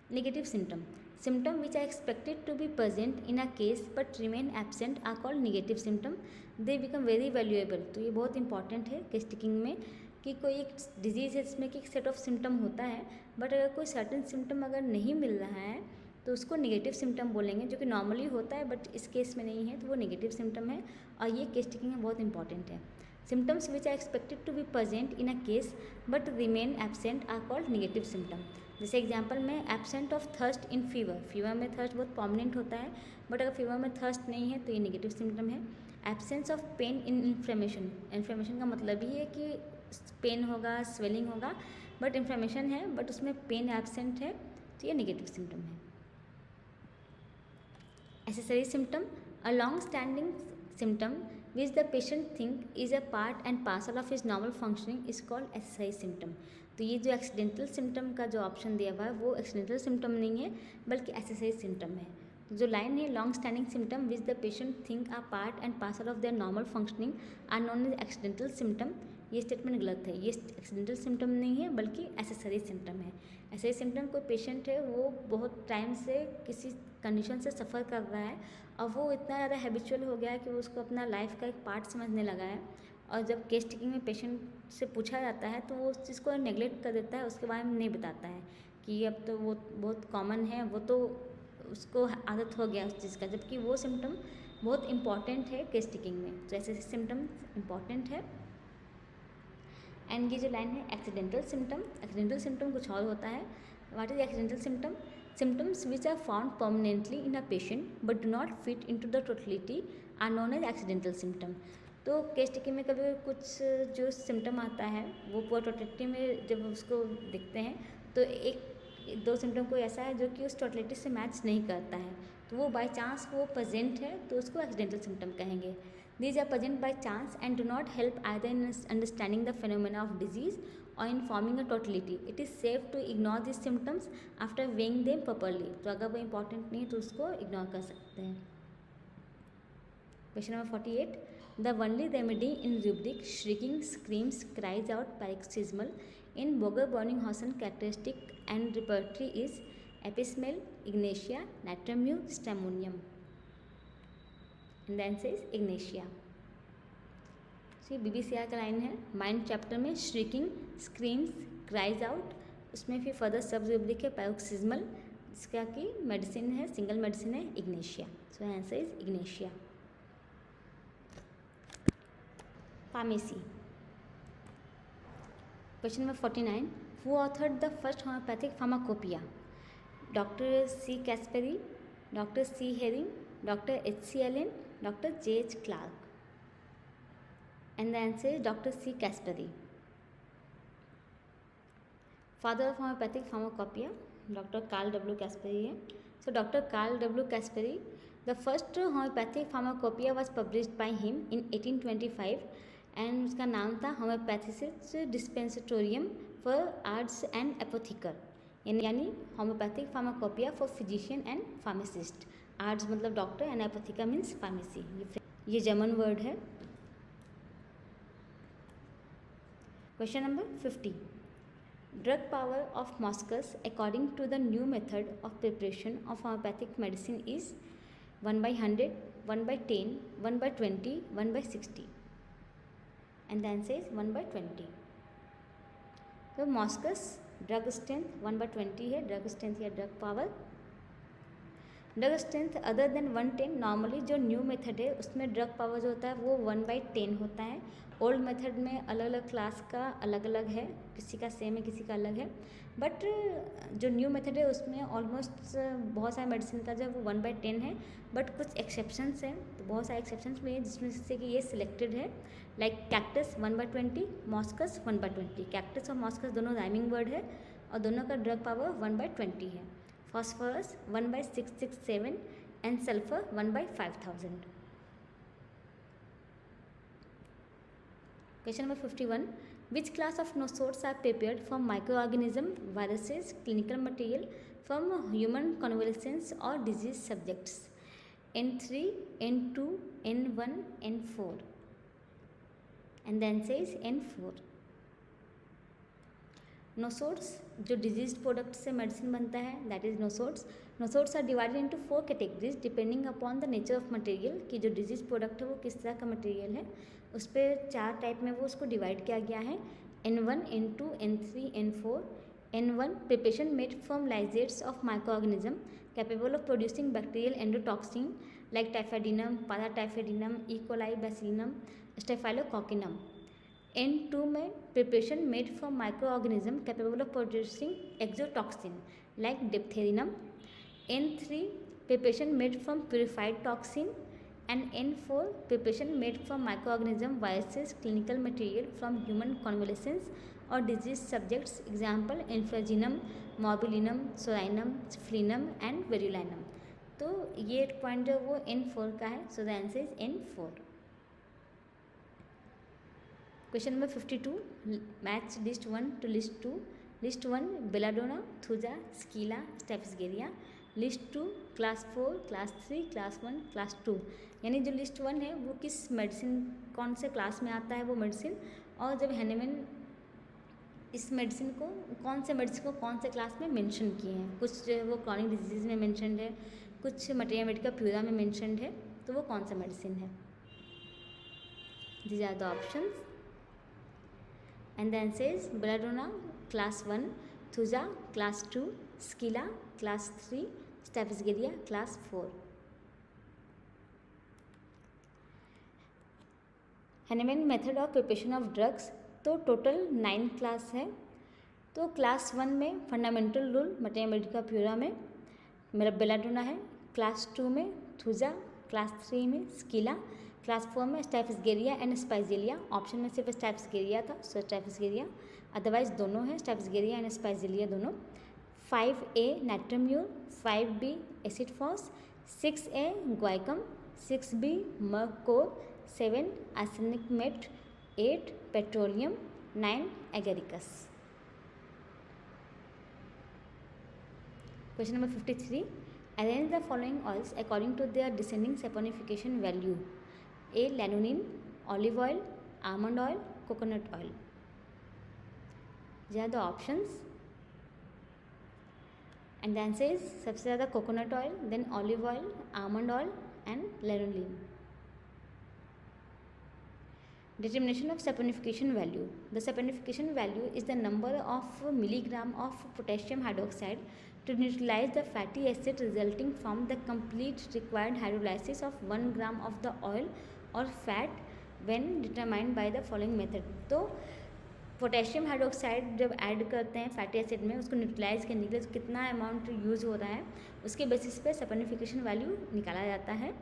S1: Negative symptom, symptom which are expected to be present in a case but remain absent are called negative symptom. They become very valuable. तो ये बहुत important है case taking में कि कोई एक disease है जिसमें कि एक सेट ऑफ सिम्टम होता है, बट अगर कोई सर्टेन सिम्टम अगर नहीं मिल रहा है तो उसको नेगेटिव सिम्टम बोलेंगे, जो कि नॉर्मली होता है बट इस केस में नहीं है, तो वो नेगेटिव सिम्टम है। और ये केस टेकिंग में बहुत इंपॉर्टेंट है। Symptoms which are expected to be present in a case but remain absent are called negative symptom. जैसे एग्जांपल में absent of thirst in fever, fever में थर्स्ट बहुत प्रोमिनेंट होता है, बट अगर फीवर में थर्स्ट नहीं है तो ये नेगेटिव सिम्टम है। Absence of pain in inflammation, inflammation का मतलब ही है कि पेन होगा, स्वेलिंग होगा, बट इन्फ्लेमेशन है बट उसमें पेन एब्सेंट है, तो ये नेगेटिव सिम्टम है। Accessory symptom, a long-standing symptom which the patient think is a part and parcel of his normal functioning is called accessory symptom. तो ये जो एक्सीडेंटल सिम्टम का जो ऑप्शन दिया हुआ है वो एक्सीडेंटल सिम्टम नहीं है बल्कि एक्सेसरी सिम्टम है। तो जो लाइन है long standing symptom which the patient think are part and parcel of their normal functioning are known as accidental symptom, ये स्टेटमेंट गलत है। ये एक्सीडेंटल सिम्टम नहीं है बल्कि एक्सेसरी सिम्टम है। एक्सेसरी सिम्टम कोई पेशेंट है वो बहुत टाइम से किसी कंडीशन से सफ़र कर रहा है और वो इतना ज़्यादा हैबिचुअल हो गया है कि वो उसको अपना लाइफ का एक पार्ट समझने लगा है, और जब केस टेकिंग में पेशेंट से पूछा जाता है तो वो उस चीज़ को नेगलेक्ट कर देता है, उसके बारे में नहीं बताता है कि अब तो वो बहुत कॉमन है, वो तो उसको आदत हो गया उस चीज़ का, जबकि वो सिम्टम बहुत इंपॉर्टेंट है केस टेकिंग में। तो ऐसे सिम्टम इंपॉर्टेंट है। एंड ये जो लाइन है एक्सीडेंटल सिम्टम कुछ और होता है। What is accidental symptom? Symptoms which are found permanently in a patient but do not fit into the totality are known as accidental symptom. तो केस टेकिंग में कभी कुछ जो सिम्टम आता है वो पूरा टोटलिटी में जब उसको देखते हैं तो एक दो सिम्टम कोई ऐसा है जो कि उस टोटलिटी से मैच नहीं करता है, तो वो बाई चांस वो प्रेजेंट है तो उसको एक्सीडेंटल सिम्टम कहेंगे। These are present by chance and do not help either in understanding the phenomena of disease or in forming a totality. It is safe to ignore these symptoms after weighing them properly. तो अगर वो important नहीं है तो उसको ignore कर सकते हैं। Question number 48. The only remedy in rubric shrieking, screams, cries out, paroxysmal in Boger-Bonninghausen characteristic and repertory is epismel, ignatia, natrium, stramonium. And the answer is ignatia. So ये BBCR का line है। Mind chapter में shrieking, screams, cries out, उसमें फिर further sub rubric है paroxysmal, जिसका कि medicine है, सिंगल मेडिसिन है Ignatia. So answer is Ignatia. Pharmacy. Question number 49, who authored the first homoeopathic pharmacopoeia? Doctor C Caspari, doctor C Hering, doctor H C Allen, doctor J H Clarke. And the answer is doctor C Caspari. Father of homoeopathic pharmacopoeia doctor Karl W Caspari है। So doctor Karl W Caspari, the first homoeopathic pharmacopoeia was published by him in 1825 and उसका नाम था होम्योपैथिसिस डिस्पेंसटोरियम for arts and एपोथिकर, यानी homeopathic pharmacopoeia for physician and pharmacist. Arts मतलब doctor and एपोथिका means pharmacy. ये German word है। Question number 50, drug power of Moschus according to the new method of preparation of homeopathic medicine is 1/100, 1/10, 1/20, 1/60, and the answer is 1/20. तो Moschus drug strength 1/20 है, drug strength या drug power. Drug strength other than 110, normally जो new method है उसमें drug power जो होता है वो 1/10 होता है। ओल्ड मेथड में अलग अलग क्लास का अलग अलग है, किसी का सेम है किसी का अलग है, बट जो न्यू मेथड है उसमें ऑलमोस्ट बहुत सारे मेडिसिन का जो वो 1/10 है, बट कुछ एक्सेप्शंस हैं। तो बहुत सारे एक्सेप्शंस भी हैं जिसमें से कि ये सिलेक्टेड है, लाइक कैक्टस 1/20, मॉस्कस 1/20। कैक्टस और मॉस्कस दोनों राइमिंग वर्ड है और दोनों का ड्रग पावर 1/20 है। Phosphorus 1/667 and sulphur 1/5000। Question number 51, which class of nosodes are prepared from microorganism, viruses, clinical material from human convalescents or disease subjects? N3, N2, N1, N4, and the answer is N4. Nosodes जो disease product से medicine बनता है that is nosodes. Nosodes are divided into 4 categories depending upon the nature of material, कि जो disease product है वो किस तरह का मटेरियल है, उस पर 4 टाइप में वो उसको डिवाइड किया गया है, N1, N2, N3, N4। N1 preparation made from lysates of microorganism capable of producing bacterial endotoxin like typhoidinum, paratyphoidinum, E coli, bacillinum, staphylococcinum. N2 में preparation made from micro organism capable of producing exotoxin like diphtherinum. N3 preparation made from purified toxin and N4 preparation made from micro organism viruses clinical material from human convalescence और disease subjects, example influenzinum, morbillinum, psorinum, flinum and variolinum. तो ये point जो वो N4 का है, so the answer is N4। Question number 52, match list 1 to list 2। List 1 belladonna, thuja, scilla, staphysagria. List 2 class 4, class 3, class 1, class 2। यानी जो list 1 है वो किस मेडिसिन कौन से क्लास में आता है वो मेडिसिन, और जब हैनेमन इस मेडिसिन को कौन से क्लास में मेंशन किए हैं। कुछ जो है वो क्रॉनिक डिजीज में मेंशनड है, कुछ मटेरिया मेडिका प्यूरा में मेंशनड है, तो वो कौन सा मेडिसिन है। These are the options and the answer is belladonna class 1, thuja class 2, scilla class 3, staphylococcus class 4। Hahnemann method of preparation of drugs, तो टोटल 9 क्लास है। तो क्लास 1 में fundamental rule materia medica pura में मेरा belladonna है, class 2 में thuja, class 3 में स्कीला, class 4 में स्टाइफिसगेरिया एंड स्पाइजेलिया। ऑप्शन में सिर्फ स्टाइफिसगेरिया था, सो स्टाइफिसगेरिया, अदरवाइज दोनों हैं स्टाइफिसगेरिया एंड स्पाइजेलिया दोनों। 5A nitromur, 5B acid phos, 6A guaiacum, 6B merc cor, 7 arsenic met, 8 petroleum, 9 agaricus. Question number 53, arrange the following oils according to their descending saponification value. A lanolin, olive oil, almond oil, coconut oil। These are the options and the answer is सबसे ज़्यादा coconut oil, then olive oil, almond oil and lanolin। Determination of saponification value. The saponification value is the number of milligram of potassium hydroxide to neutralize the fatty acid resulting from the complete required hydrolysis of 1 gram of the oil or fat when determined by the following method. तो potassium hydroxide जब add करते हैं fatty acid में, उसको neutralise करने के लिए कितना अमाउंट यूज़ हो रहा है, उसके बेसिस पे सैपोनिफिकेशन वैल्यू निकाला जाता है.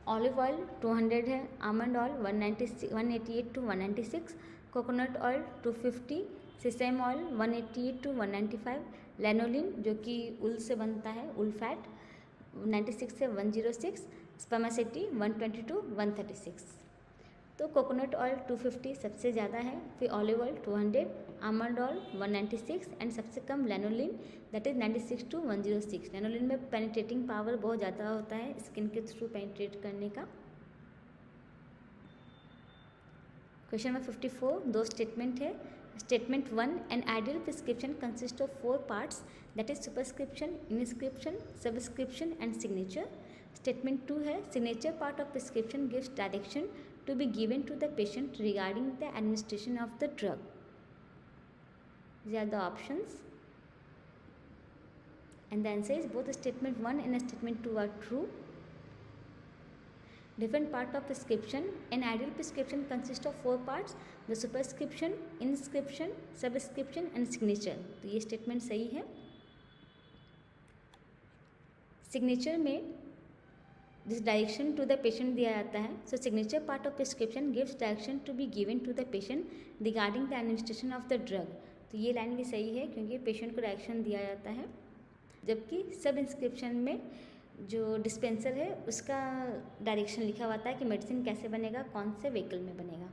S1: ऑलिव ऑयल 200 है, almond oil 188 to 196, coconut oil 250, sesame oil 188 to 195, lanolin जो कि उल से बनता है, उल फैट 96 से 106, स्पर्मेसिटी 120 टू 136. तो कोकोनट ऑयल 250 सबसे ज़्यादा है, फिर olive oil 200, almond oil 196 and सबसे कम lanolin that is 96 to 106. Lanolin में पेनिट्रेटिंग पावर बहुत ज़्यादा होता है स्किन के थ्रू पेनिट्रेट करने का. क्वेश्चन नंबर 54, दो स्टेटमेंट है. Statement 1, an ideal prescription consist of 4 parts that is superscription, inscription, subscription and signature. Statement 2 है, signature part of prescription gives direction to be given to the patient regarding the administration of the drug. These are the options and the answer is both statement 1 and statement 2 are true. Different part of prescription. An ideal prescription consists of 4 parts: the superscription, inscription, subscription and signature. तो ये statement सही है. Signature में this direction to the patient दिया जाता है. So signature part of prescription gives direction to be given to the patient regarding the administration of the drug. तो ये लाइन भी सही है क्योंकि पेशेंट को डायरेक्शन दिया जाता है. जबकि सब इंस्क्रिप्शन में जो डिस्पेंसर है उसका डायरेक्शन लिखा हुआ है कि मेडिसिन कैसे बनेगा, कौन से व्हीकल में बनेगा.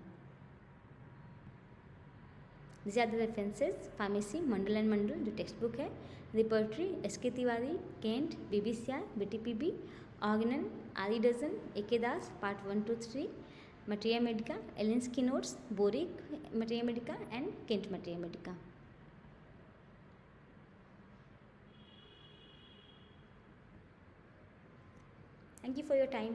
S1: This are the references. Pharmacy Mandal and Mandal जो टेक्स्ट बुक है, repertory S K. Tiwari, Kent, BBCI, BTPB, organon, आरी डजन, A K. Das, part 1 to 3, materia medica, एलिंस्की notes, Boericke materia medica and Kent materia medica. Thank you for your time.